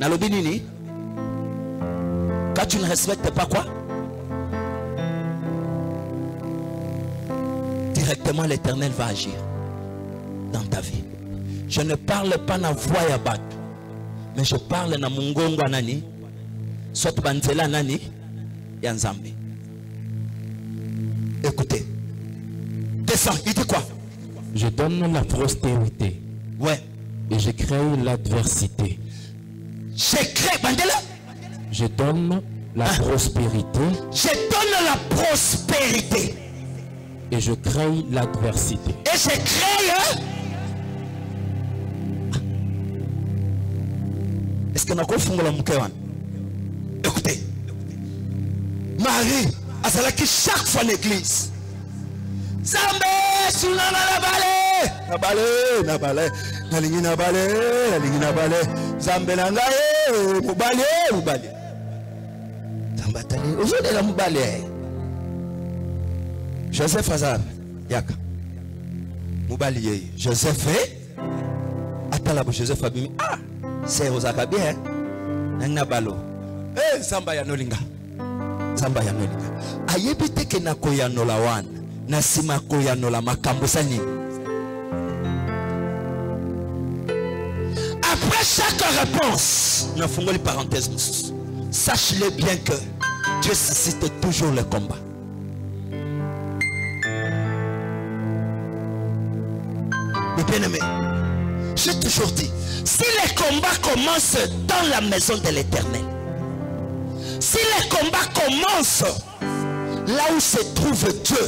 Speaker 1: Nalobi nini? Quand tu ne respectes pas quoi? Directement l'Éternel va agir dans ta vie. Je ne parle pas na voix ya bat, mais je parle na mungongo nani, soit banzela nani ya Nzambe. Écoutez, descends, il dit quoi?
Speaker 2: Je donne la prospérité.
Speaker 1: Ouais.
Speaker 2: Et je crée l'adversité.
Speaker 1: Je crée, bandela.
Speaker 2: Je donne la prospérité.
Speaker 1: Je donne la prospérité.
Speaker 2: Et je crée l'adversité.
Speaker 1: Et je crée. Est-ce que nous avons la moukéwan? Écoutez, Marie a salaki chaque fois l'église. Zambé, souna na balé, na balé, na balé, na lingi na balé, na lingi na balé. Zambé na ngaye, moubalé, moubalé. Zambatali, aujourd'hui la moubalé. Joseph Azar, Yaka. Moubaliye. Joseph Atala Joseph Abimi. Ah, c'est Osaka bien. Nanga balo. Eh, Zamba ya nolinga. Zamba ya nolinga. Ayebite ke na koyanola wana. Na sima koyanola makambo sani. Après chaque réponse, nous faisons les parenthèses. Sache-le bien que Dieu suscite toujours le combat. Mais bien aimé, j'ai toujours dit, si les combats commencent dans la maison de l'Éternel, si les combats commencent là où se trouve Dieu,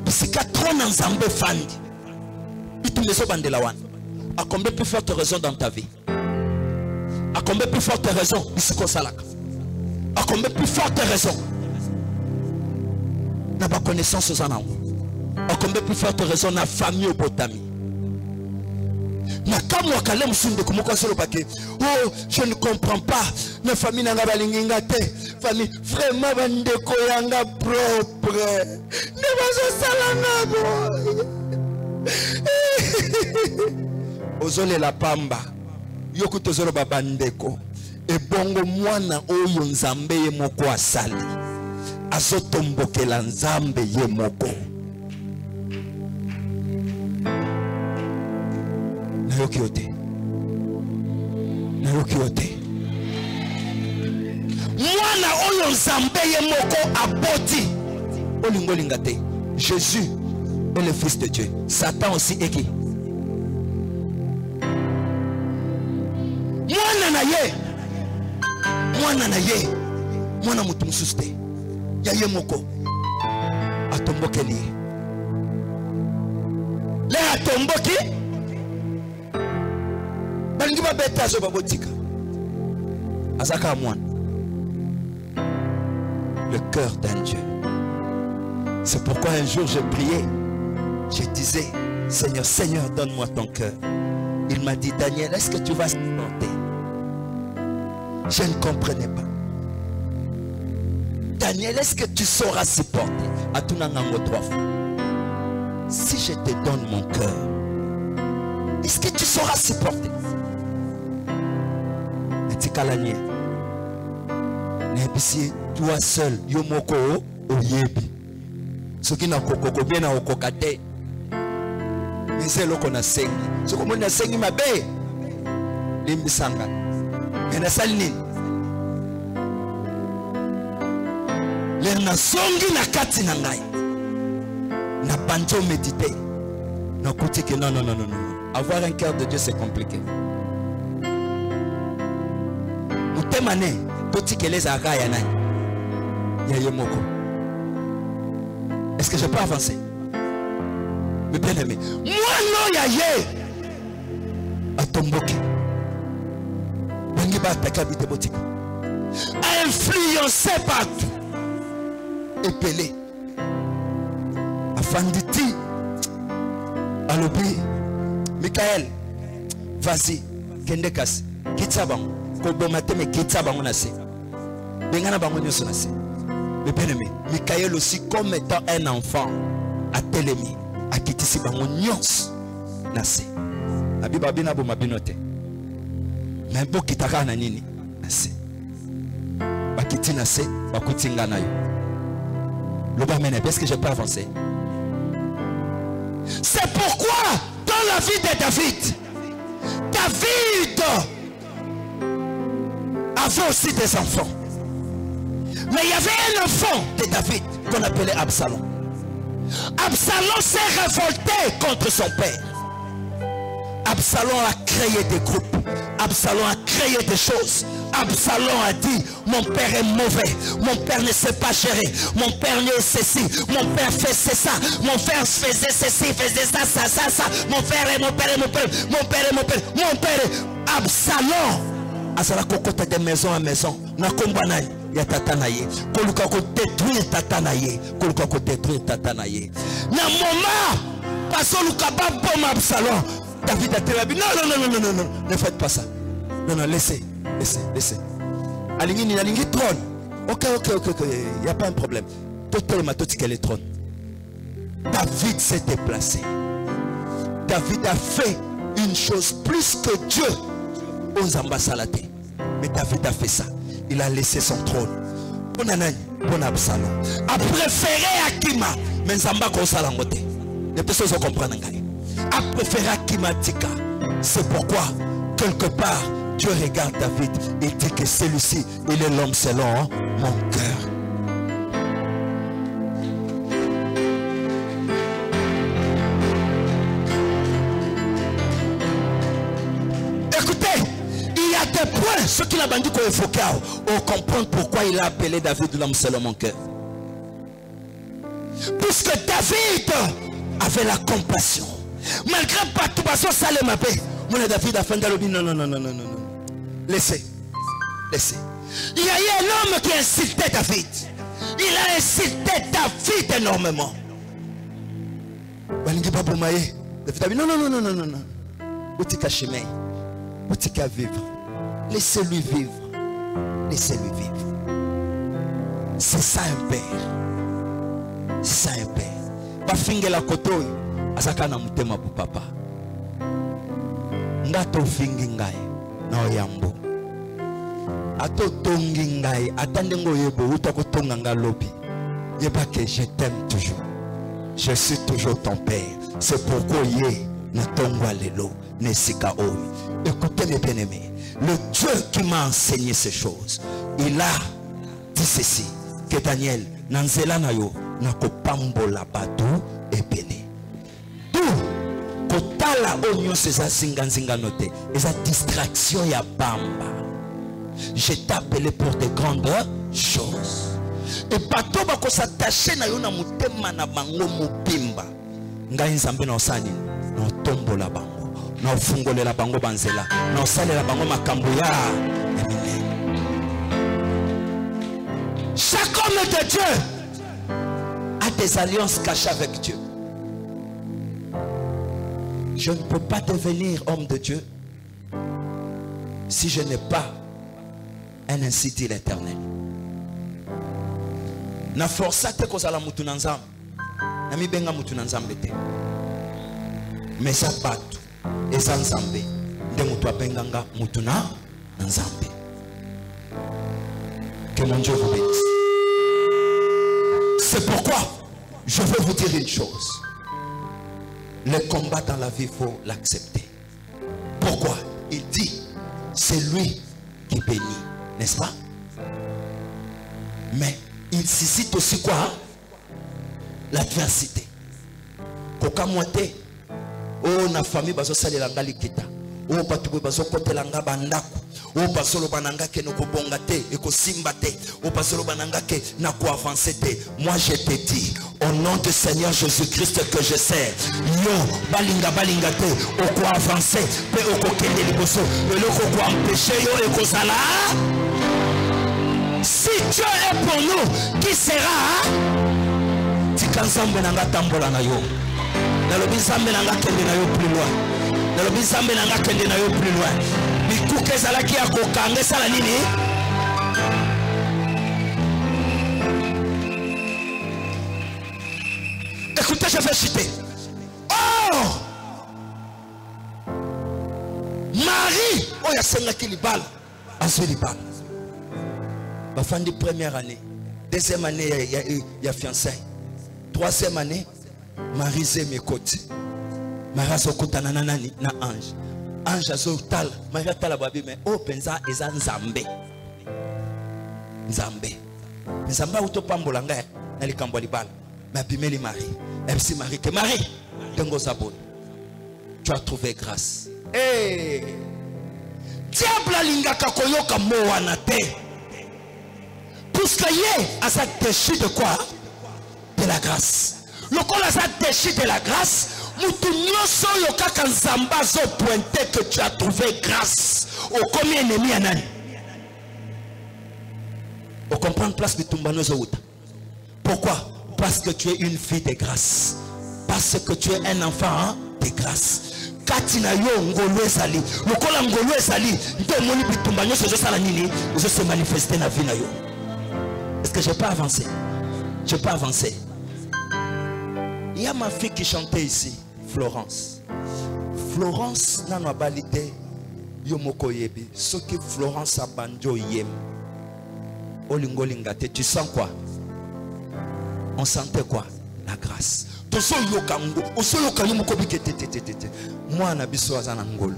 Speaker 1: c'est qu'à trône en Zambé Fandi, à combien plus forte raison dans ta vie? À combien plus forte raison ici qu'on s'alaka? À combien plus forte raison? N'a pas connaissance aux anams. À combien plus forte raison na famille au potami? Na kamwa kale msunde kumuka solo pake. Oh, je ne comprends pas. Na famille nanga balinginga te. Famille vraiment bandeko yanga propre. Ne bazo salanga boy. Ozole la pamba yoku tozolo babandeko e bongo mwana oyo nzambe ye moko asali azotombokela nzambe ye moko nayoki yote mwana oyo nzambe ye moko aboti olingolinga te. Jésus est le fils de Dieu. Satan aussi est qui? Mwana na ye mwana mutu mususu te ya ye moko atombokeli le atomboki balingi babeta azo babotika azaka mwana le cœur d'un Dieu. C'est pourquoi un jour j'ai prié, je disais Seigneur, Seigneur, donne-moi ton cœur. Il m'a dit, Daniel, est-ce que tu vas supporter? Je ne comprenais pas. Daniel, est-ce que tu sauras supporter? À tout nango 3 fois. Si je te donne mon cœur, est-ce que tu sauras supporter? Etikalagne. Nebisi, toi seul, yomoko oyebi. Ce qui n'a pas bien à okokate. Mais c'est là qu'on a sengi. Ce qu'on a sengi ma bé. Limbisanga. Et na salini. Les na songi na kati na ngai. Na banjo méditer. Na kuti que non. Avoir un cœur de Dieu c'est compliqué. Mutemane. Toti que les aga ya nani. Ya yemoko. Est-ce que je peux avancer? Mais bien aimé, moi non ya ye atomboki bangi ba takabite botika influencé partout épelé afanditi alobi Michael vas-y kende kasi kitaba ko bomate me kitaba on a se bengana bango nyoso na se. Mais bien aimé, Michael aussi comme étant un enfant a télémi a quitté si bango nyons nasi. Abiba bina bo mabinote. Mais bo kitaka na nini nasi. Ba kiti nasi, ba kutinga na yo. Le ba mene, est-ce que je peux avancer? C'est pourquoi dans la vie de David avait aussi des enfants. Mais il y avait un enfant de David qu'on appelait Absalom. Absalom s'est révolté contre son père. Absalom a créé des groupes. Absalom a créé des choses. Absalom a dit, mon père est mauvais. Mon père ne sait pas gérer. Mon père ne sait ceci. Mon père faisait ça. Mon père faisait ceci, faisait ça. Mon père est mon père. Mon père est Absalom. Azala kokota de maison à maison. Na kombanai. Ya tata na ye koluka ko détruire tata na ye koluka ko détruire tata na ye na moment pasoluka ba boma Absalom David a dit non ne faites pas ça non laissez alingi trône ok il y a pas un problème totalement tout ce qu'elle est trône. David s'est déplacé. David a fait une chose plus que Dieu aux ambassades. Mais David a fait ça. Il a laissé son trône. Pour Absalom. A préféré Akima. Mais Zamba Kosalangote. Les personnes comprennent. A préféré Akima Tika. C'est pourquoi, quelque part, Dieu regarde David et dit que celui-ci, il est l'homme selon mon cœur. Des points, ce qu'il a bandit qu'on évoquait, on comprend pourquoi il a appelé David l'homme selon mon cœur. Puisque David avait la compassion. Malgré pas tout façon, ça le m'appelle. Mon David a fait non. Laissez. Il y a eu un homme qui a insulté David. Il a insulté David énormément. David a dit non. Boutique à chemin. Boutique à vivre. Laissez-lui vivre. Laissez-lui vivre. C'est ça un père. C'est ça un père. Pas finir la koto. Asaka na mutema pour papa. Ngato fingi ngai na oyambo. Ato tongi ngai atande ngo yebo utako tonga ngalobi. Yeba que je t'aime toujours. Je suis toujours ton père. C'est pourquoi yé na tongwa lelo nesika oi. Écoutez mes bien-aimés. Le Dieu qui m'a enseigné ces choses, il a dit ceci, que Daniel, Nanzela Nayo, Nakopambo la Batu et Béné. Tout, Kotala Onyo Seza Zinga noté, et sa distraction ya Bamba. Je t'ai appelé pour de grandes choses. Et bateau bako s'attacher na yo na mutema na bango mupimba. Nga nzambe na osani, na tombo la bango. Na fungole la bango banzela na sale la bango makambo ya chaque homme de Dieu a des alliances cachées avec Dieu. Je ne peux pas devenir homme de Dieu si je n'ai pas un ainsi dit l'Éternel. Na forçate ko sala mutu na nzambe na mi benga mutu na nzambe te mais ça batu eza nzambe nde mutu abenganga mutu na nzambe. Que mon Dieu vous bénisse. C'est pourquoi je veux vous dire une chose. Le combat dans la vie, il faut l'accepter. Pourquoi? Il dit c'est lui qui bénit, n'est-ce pas? Mais il suscite aussi quoi? L'adversité. Koka moite. Oh, na famille bazo sali la ngalikita. Oh, patubo bazo kote la ngabandako. Oh, basolo bananga ke no kobonga te, eko simba te. Oh, basolo bananga ke na ko avancer te. Moi, je te dis, au nom du Seigneur Jésus-Christ que je sers, yo, balinga te, oko avancer, pe oko kende liboso, pe loko ko empêcher yo eko sala. Si Dieu est pour nous, qui sera? Tikanzambe nanga tambola na yo. Nalobi zambe nanga kende na yo plus loin. Nalobi zambe nanga kende na yo plus loin. Bikuke zalaki ya kokanga sala nini? Écoutez, je vais citer. Oh! Marie, oh ya senga kilibal, azulibal. Bafandi première année, deuxième année il y a fiançailles. Troisième année, Marie zé mes côtes. Marie azokota na nani na ange. Ange azotal, Marie atala babi mais oh penza eza nzambe. Nzambe. Nzambe utopambola ngai na likambo libala. Mais abimeli Marie. Elle dit Marie que Marie, tengo zabon. Tu as trouvé grâce. Eh. Diable lingaka koyoka moana te. Puisque yé a sa déchet de quoi? De la grâce. Le col a sa déchet de la grâce. Mutunyoso yokaka nzamba zo pointé que tu as trouvé grâce. Au combien ennemi anani? Au comprendre place de tumbano zouta. Pourquoi? Parce que tu es une fille de grâce. Parce que tu es un enfant de grâce. Katina yo ngolo ezali. Lokola ngolo ezali. Nte moni bitumba nyoso zo sala nini? Zo se manifester na vie na yo. Est-ce que je peux avancer? Je peux avancer. Il y a ma fille qui chantait ici, Florence. Florence nano abalite yomoko yebi. Soki Florence abanjo yem. Olingolingate, tu sens quoi? On sentait quoi? La grâce. Moi na biso azana ngolo.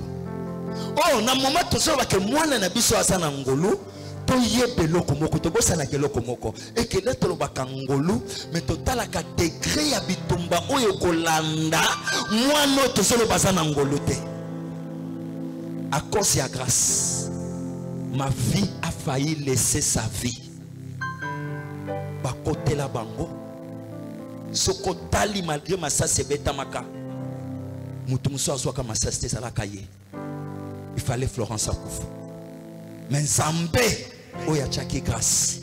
Speaker 1: Oh na moment tozo ba ke moi na biso azana ngolo. To yebe loko moko to bosa na ke loko moko. Et que lettre ba kangolo mais total ka degré ya bitumba oyo kolanda. Moi no tozo bazana ngolo te. À cause de la grâce, ma vie a failli laisser sa vie. Ba côté la bango. Soko tali malgré ma sa sebeta maka. Mutumuso azwaka ma sa c'était la kaye. Il fallait Florence akufu. Mais Zambé oya chaki grâce.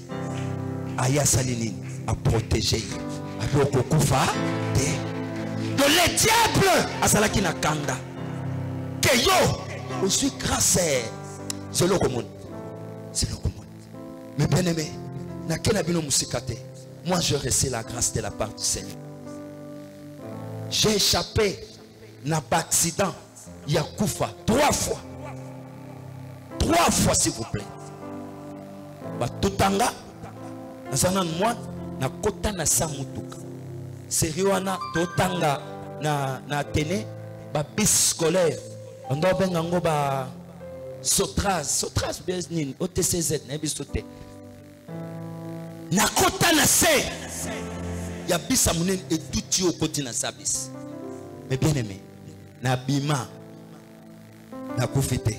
Speaker 1: Aya salini a protégé. A kufa de. De le diable azalaki na kanda. Que yo je suis grâce. C'est le commun. C'est le commun. Mais bien aimé, na quel abino musikate. Moi je reçois la grâce de la part du Seigneur. J'ai échappé na accident Yakoufa 3 fois. 3 fois s'il vous plaît. Ba tutanga nazana moi na kota na samutuka. Seriwana totanga na tene ba bis scolaire. On doit bien ngo ba Sotras bien OTCZ na bisote. Na kota na se ya bisa munene et tout au côté na sabis. Mais bien aimé, na bima na kufite.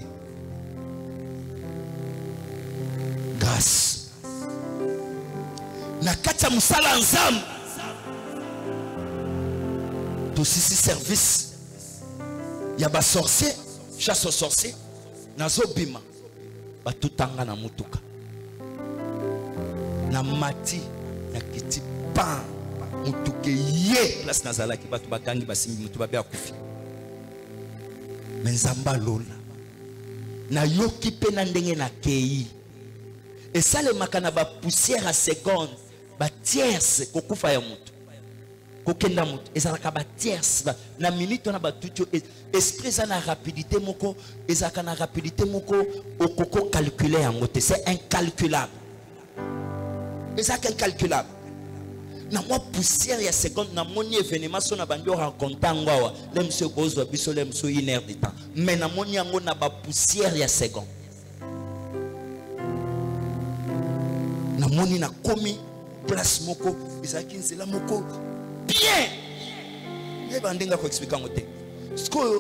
Speaker 1: Grâce. Na kata musala nzam. Tout ici service. Ya ba sorcier, chasse aux sorciers. Nazo bima. Ba tutanga na mutuka. Na mati na kiti pa mutuke ye place nazala ki batu bakangi basimbi mutu babe akufi. Menzamba lola. Na yoki pe na ndenge na kei. Et ça le makana ba poussière à seconde, ba tierce kokufa ya mutu. Kokenda mutu ezalaka ba tierce na minute na ba tuto esprit ça na rapidité moko ezaka na rapidité moko okoko calculer yango te, c'est incalculable. Ezaka incalculable. Na moi poussière ya seconde na moni événement so na bandi rencontre ngwa le monsieur bozo biso le monsieur 1 heure de temps mais na moni yango na ba poussière ya seconde. Na moni na komi place moko ezaki nzela moko bien. Ne bandinga ko expliquer ngote. Sko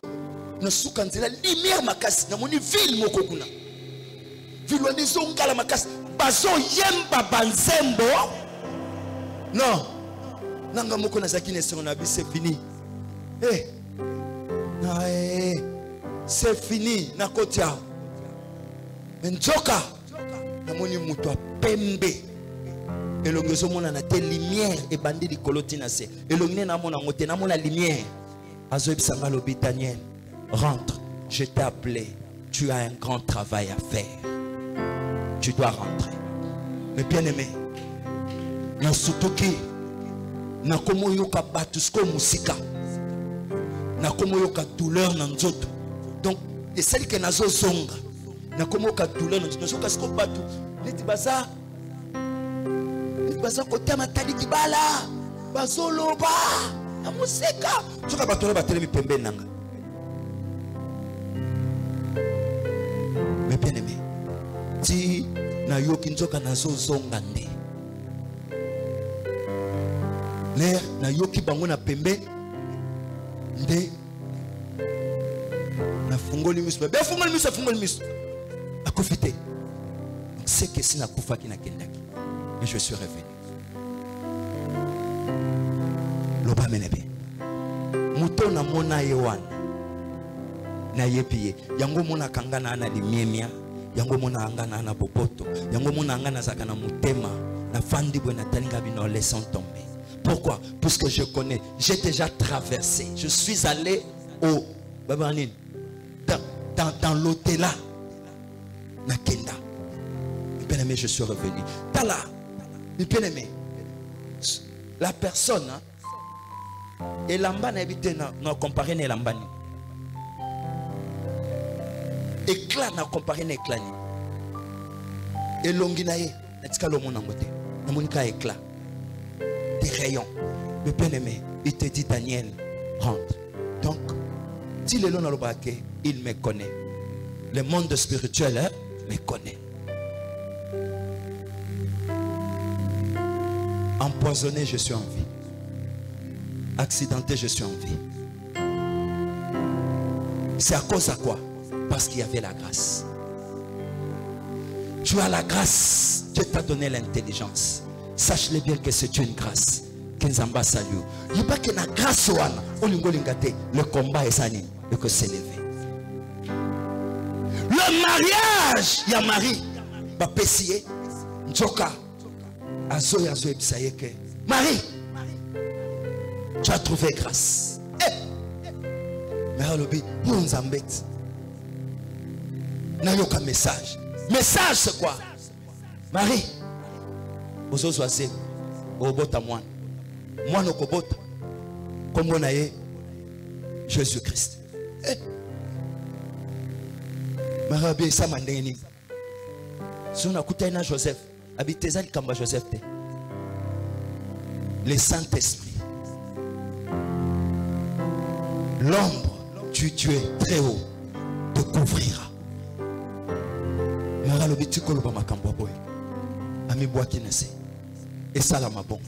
Speaker 1: na suka nzela lumière makasi na moni ville moko kuna. Ville wana zonga la makasi bazo yemba banzembo. Non. Nanga moko na zaki neso na bi c'est fini. C'est fini na kotia. Njoka na moni muto pembe. Elongezo mona na te lumière et bandi di koloti na se. Elongine na mona ngote na mona lumière. Azob sangalo Daniel, rentre, je t'ai appelé. Tu as un grand travail à faire. Tu dois rentrer. Mais bien aimé, na sutuki na komo yoka batusko musika. Na komo yoka douleur na nzoto. Donc, et celle que nazo zonga. Na komo yoka douleur na nzoto. Nazo ko batu. Neti baza. Baza kote matali kibala bazoloba na museka soka batole batelemi pembe nanga. Mais bien aimé, ti na yoki nzoka nazo zonga nde l'air na yoki bango na pembe nde na fungoli miso be fungoli miso akofite. C'est que si na kufa ki na kendaki mais je suis revenu. Loba menebe. Muto na mona yewan. Na yepiye. Yango mona kangana na limiemia. Yango mona angana na boboto. Yango mona angana zakana mutema. Na fandi bwe na talinga bino laissant tomber. Pourquoi? Parce que je connais. J'ai déjà traversé. Je suis allé au Babanine. Dans l'hôtel-là. Na kenda. Bien aimé, je suis revenu. Tala. Bien aimé. La personne, et l'amba n'a évité, non, comparé à l'ambani. éclat na comparé na éclat ni. Et longinaye, natika lo mon angote. Na monika éclat. Des rayons. Mais bien aimé, il te dit Daniel, rentre. Donc, si le long dans le baquet, il me connaît. Le monde spirituel hein, me connaît. Empoisonné, je suis en vie. Accidenté, je suis en vie. C'est à cause de quoi? Parce qu'il y avait la grâce. Tu as la grâce. Dieu t'a donné l'intelligence. Sache-le bien que c'est une grâce. Kenzamba salue. Il n'y a pas que la grâce le combat est sani et que s'élever. Le mariage, il y a Marie. Va pessier. Njoka. Azo yazo ebsaye que Marie, tu as trouvé grâce. Mais alobi, nous embête. Nayoka message. Message c'est quoi? Marie, ozo zoazé, obota moine. Moine okobota. Comme on a Jésus-Christ. Marie, ça m'a dit. Si on a écouté Joseph, habitez Kamba Joseph. Le Saint-Esprit. L'ombre du Dieu très haut te couvrira. Mara le biti koloba makambo boy. Ami bois qui nese. Et ça la ma bon.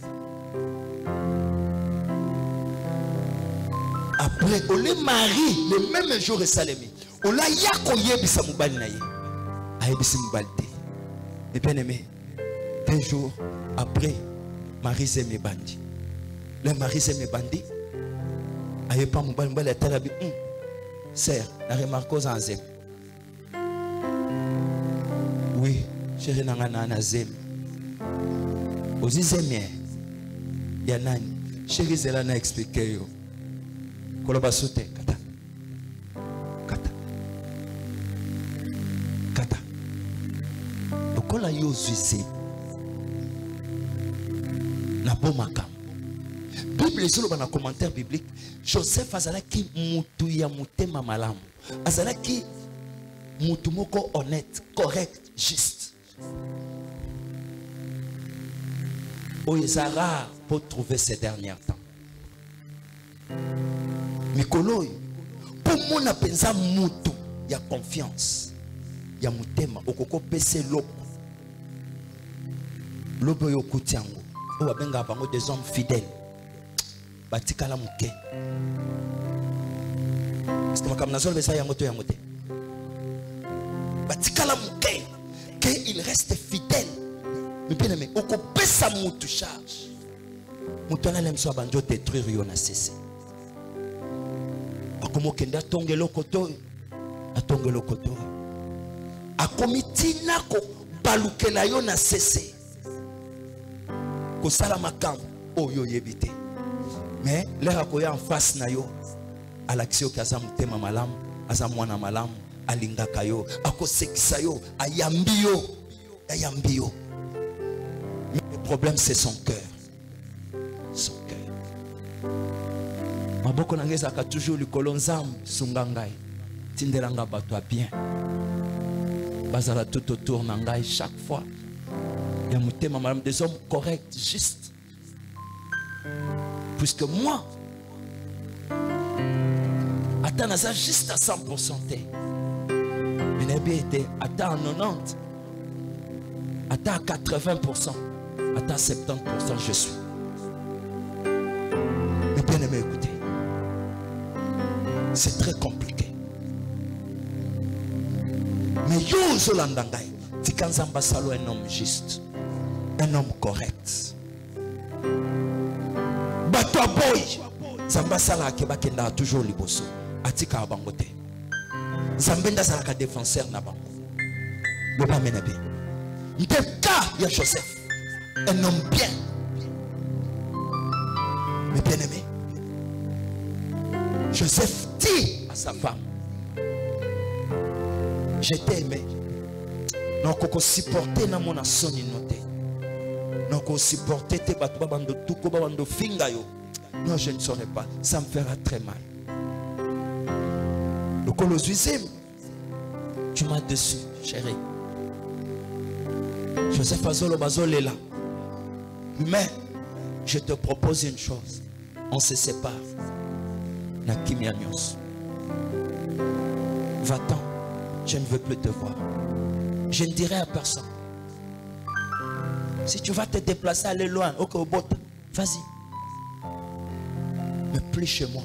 Speaker 1: Après, on les marie le même jour et salemi. On l'a yako yebisa mubali na ye. Ayebisi mubali te. Et bien aimé, 2 jours après, Marie s'est mes bandits. Le mari s'est mes bandits. Aye pas mubali mubali atalabi. Sœur, la remarque aux anzem. Oui, chérie nangana na zem. Ozi zemie. Ya nani? Chérie zela na expliqué yo. Koloba soute kata. Kata. Kata. Okola yo zuise. Na bomaka. Bible solo bana commentaire biblique. Joseph azalaki mutu ya mutema malamu. Azalaki mutu moko honnête, correct, juste. C'est rare pour trouver ces derniers temps. Mikolo, pour mon apenza mutu, il y a confiance. Il y a mutema. Okoko pese lobo. Lobo yo kutiango. O abenga bango des hommes fidèles. Batikala muke. Est-ce que ma nazol besa yango to yango te? Batikala muke. Qu'il reste fidèle. Mais bien aimé, oko pesa mutu charge. Mutu na lemso abanjo détruire yo na cessé. Akomo kenda tongelo koto. Atongelo koto. Akomitina ko balukela yo na cessé. Ko sala makambo oyo yebite. Mais l'air akoya en face na yo. À l'action kaza mutema malamu, aza mwana malamu, alingaka yo, akosekisa yo, ayambi yo, ayambi yo. Mais le problème c'est son cœur. Son cœur. Maboko nangeza ka toujours likolo nzambe sungangai. Tindelanga bato bien. Bazala tout autour nangai chaque fois. Ya mutema malamu, des hommes corrects, justes. Puisque moi, attends ça juste à 100%. Mais Nabi était attends à 90%, attends à 80%, attends à 70%, je suis. Mais bien aimé, écoutez, c'est très compliqué. Mais yo Zolandangai, Tikanzamba Salo un homme juste, un homme correct. Batwa boy, Zamba Sala Kebakenda toujours liboso. Atika abangote. Zambenda Salaka défenseur na bango. Boba menabe. N'teka ya Joseph. Un homme bien. Mais bien aimé. Joseph dit à sa femme. Je t'ai aimé. Non koko supporter na mona soni noté. Non koko supporter te batba bando tuko bando finga yo. Non, je ne saurais pas. Ça me fera très mal. Le colosuisme, Tu m'as déçu, chérie. Joseph Azolo Bazolela. Mais je te propose une chose. On se sépare. Nakimianios. Va-t'en. Je ne veux plus te voir. Je ne dirai à personne. Si tu vas te déplacer, aller loin, au bot, vas-y. Mais plus chez moi.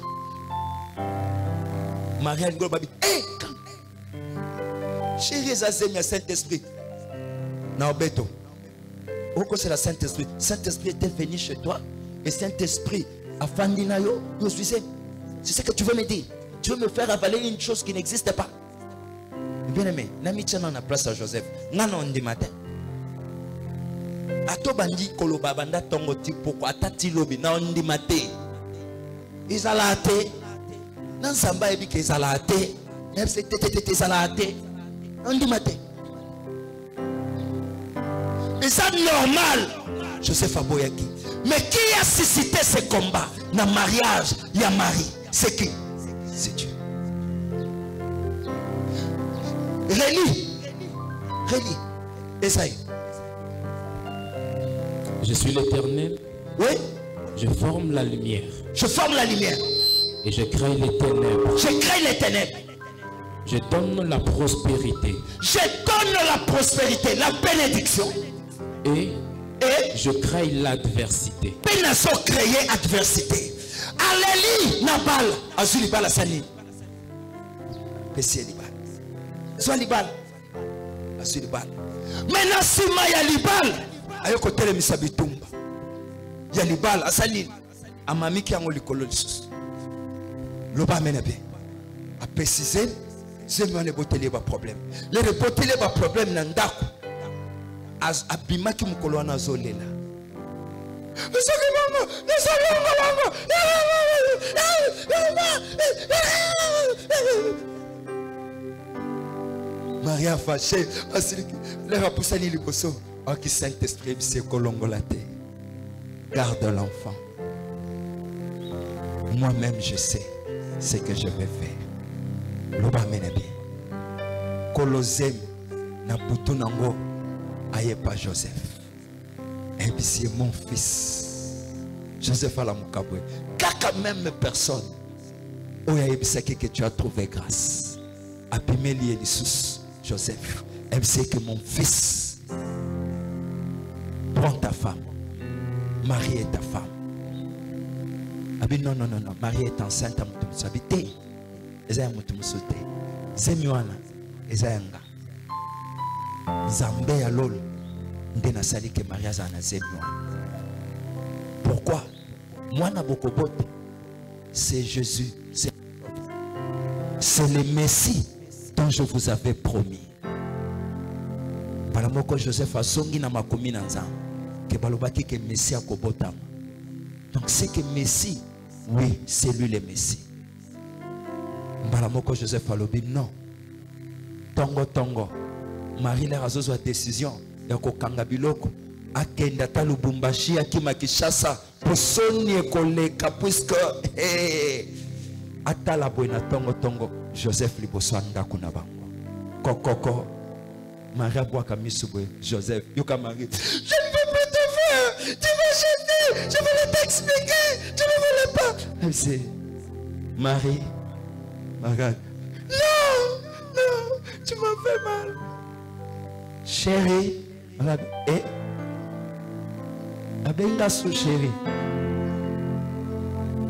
Speaker 1: Marianne Gobabi. Hé! Chérie, Zazemia, Saint-Esprit. Naobeto. Oko, c'est la Saint-Esprit. Saint-Esprit était venu chez toi. Et Saint-Esprit, Afandinayo, yo suis. C'est ce que tu veux me dire. Tu veux me faire avaler une chose qui n'existe pas. Bien aimé, Nami tient la place à Joseph. Nana on dit matin. Ato bandi koloba banda tongo ti poko atati lobi na on dit matin. Izalate. Nan samba ebi ke izalate. Même c'est tete izalate. On dit matin. Et ça normal. Joseph Aboyaki. Mais qui a suscité ce combat dans le mariage, il y a Marie. C'est qui? C'est Dieu. Réli. Esaïe.
Speaker 2: Je suis l'Éternel.
Speaker 1: Oui.
Speaker 2: Je forme la lumière.
Speaker 1: Je forme la lumière.
Speaker 2: Et je crée les ténèbres.
Speaker 1: Je crée les ténèbres.
Speaker 2: Je donne la prospérité.
Speaker 1: Je donne la prospérité, la bénédiction.
Speaker 2: Et je crée l'adversité.
Speaker 1: Pénaso créer adversité. Alléluia. Nabal. Azuli bala sani. Pessie libal. Soit libal. Azuli bal. Maintenant sima ya libal. Ayoko tele misabitumba. Ya libal asali. Amami ki ango likolo lisusu. Loba menabe. A préciser. Zema ne botele ba problème. Le botele ba problème na ndako. Abimaki mukolo wana zolela. Maria fâchée, leur a poussé l'iliposo. Oh, qui Saint-Esprit, c'est colongolate. Garde l'enfant. Moi-même, je sais ce que je vais faire. Loba menabi. Kolosem na butu nango aye pas Joseph. Et puis c'est mon fils. Joseph a la moukaboué. Kaka même personne. Oya ebisaki que tu as trouvé grâce. Abimeli et Lissus. Joseph. Elle sait que mon fils. Prends ta femme. Marie est ta femme. Abi non. Marie est enceinte à Moutoumoussou. Habité. Ezaya Moutoumoussou. Zemiwana. Ezayanga. Zambé à l'ol. Ndena sali que Maria zana Zemiwana. Pourquoi? Moi na bokobot. C'est Jésus. C'est le Messie dont je vous avais promis. Par que Joseph a songi na makomi na nzambe que balobaki que Messie a kobotama. Donc c'est que Messie, oui, c'est lui le Messie. Par que Joseph a lobi non. Tongo. Marie leur a zozwa décision ya kokanga biloko akenda ta Lubumbashi akima Kinshasa posoni ekoleka puisque atala boina tongo Joseph liboso ndako na bango kokoko Maria boaka misubwe Joseph yoka Marie je ne peux pas te faire tu m'as jeté je voulais t'expliquer tu ne voulais pas elle c'est Marie non tu m'as fait mal chérie et abenga sou chérie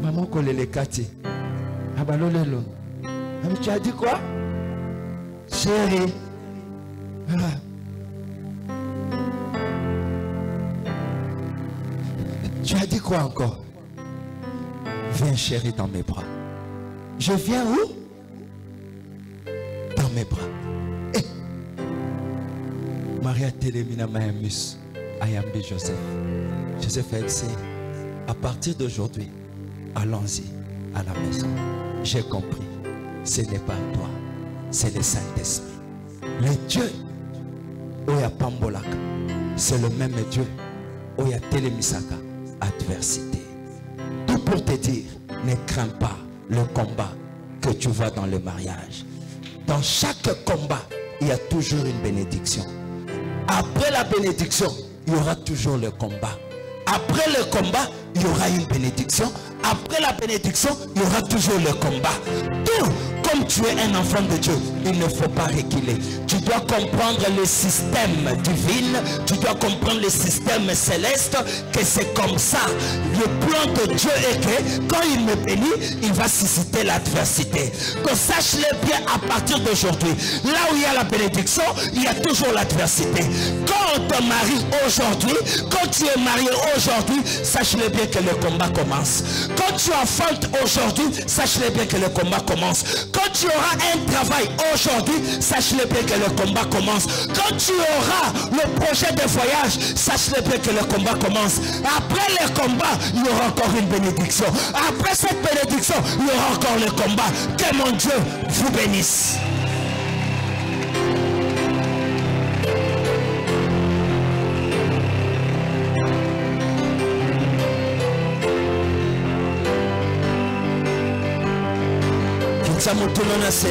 Speaker 1: maman kolele kati abalolelo tu as dit quoi chérie tu as dit quoi encore viens chérie dans mes bras je viens où dans mes bras Maria Télémina Mayamus Ayambi Joseph. Joseph a dit, à partir d'aujourd'hui, allons-y à la maison. J'ai compris. Ce n'est pas toi, c'est le Saint-Esprit. Le Dieu, Oya Pambolaka, c'est le même Dieu, Oya Télémisaka, adversité. Tout pour te dire, ne crains pas le combat que tu vois dans le mariage. Dans chaque combat, il y a toujours une bénédiction. Après la bénédiction, il y aura toujours le combat. Après le combat, il y aura une bénédiction. Après la bénédiction, il y aura toujours le combat. Tout, comme tu es un enfant de Dieu, il ne faut pas reculer. Tu dois comprendre le système divin, tu dois comprendre le système céleste, que c'est comme ça. Le plan de Dieu est que quand il me bénit, il va susciter l'adversité. Donc sache-le bien à partir d'aujourd'hui. Là où il y a la bénédiction, il y a toujours l'adversité. Quand on te marie aujourd'hui, quand tu es marié aujourd'hui, sache-le bien que le combat commence. Quand tu enfantes aujourd'hui, sache-le bien que le combat commence. Quand tu auras un travail aujourd'hui, sache-le bien que le combat commence. Quand tu auras le projet de voyage, sache-le bien que le combat commence. Après le combat, il y aura encore une bénédiction. Après cette bénédiction, il y aura encore le combat. Que mon Dieu vous bénisse. Samutulo na se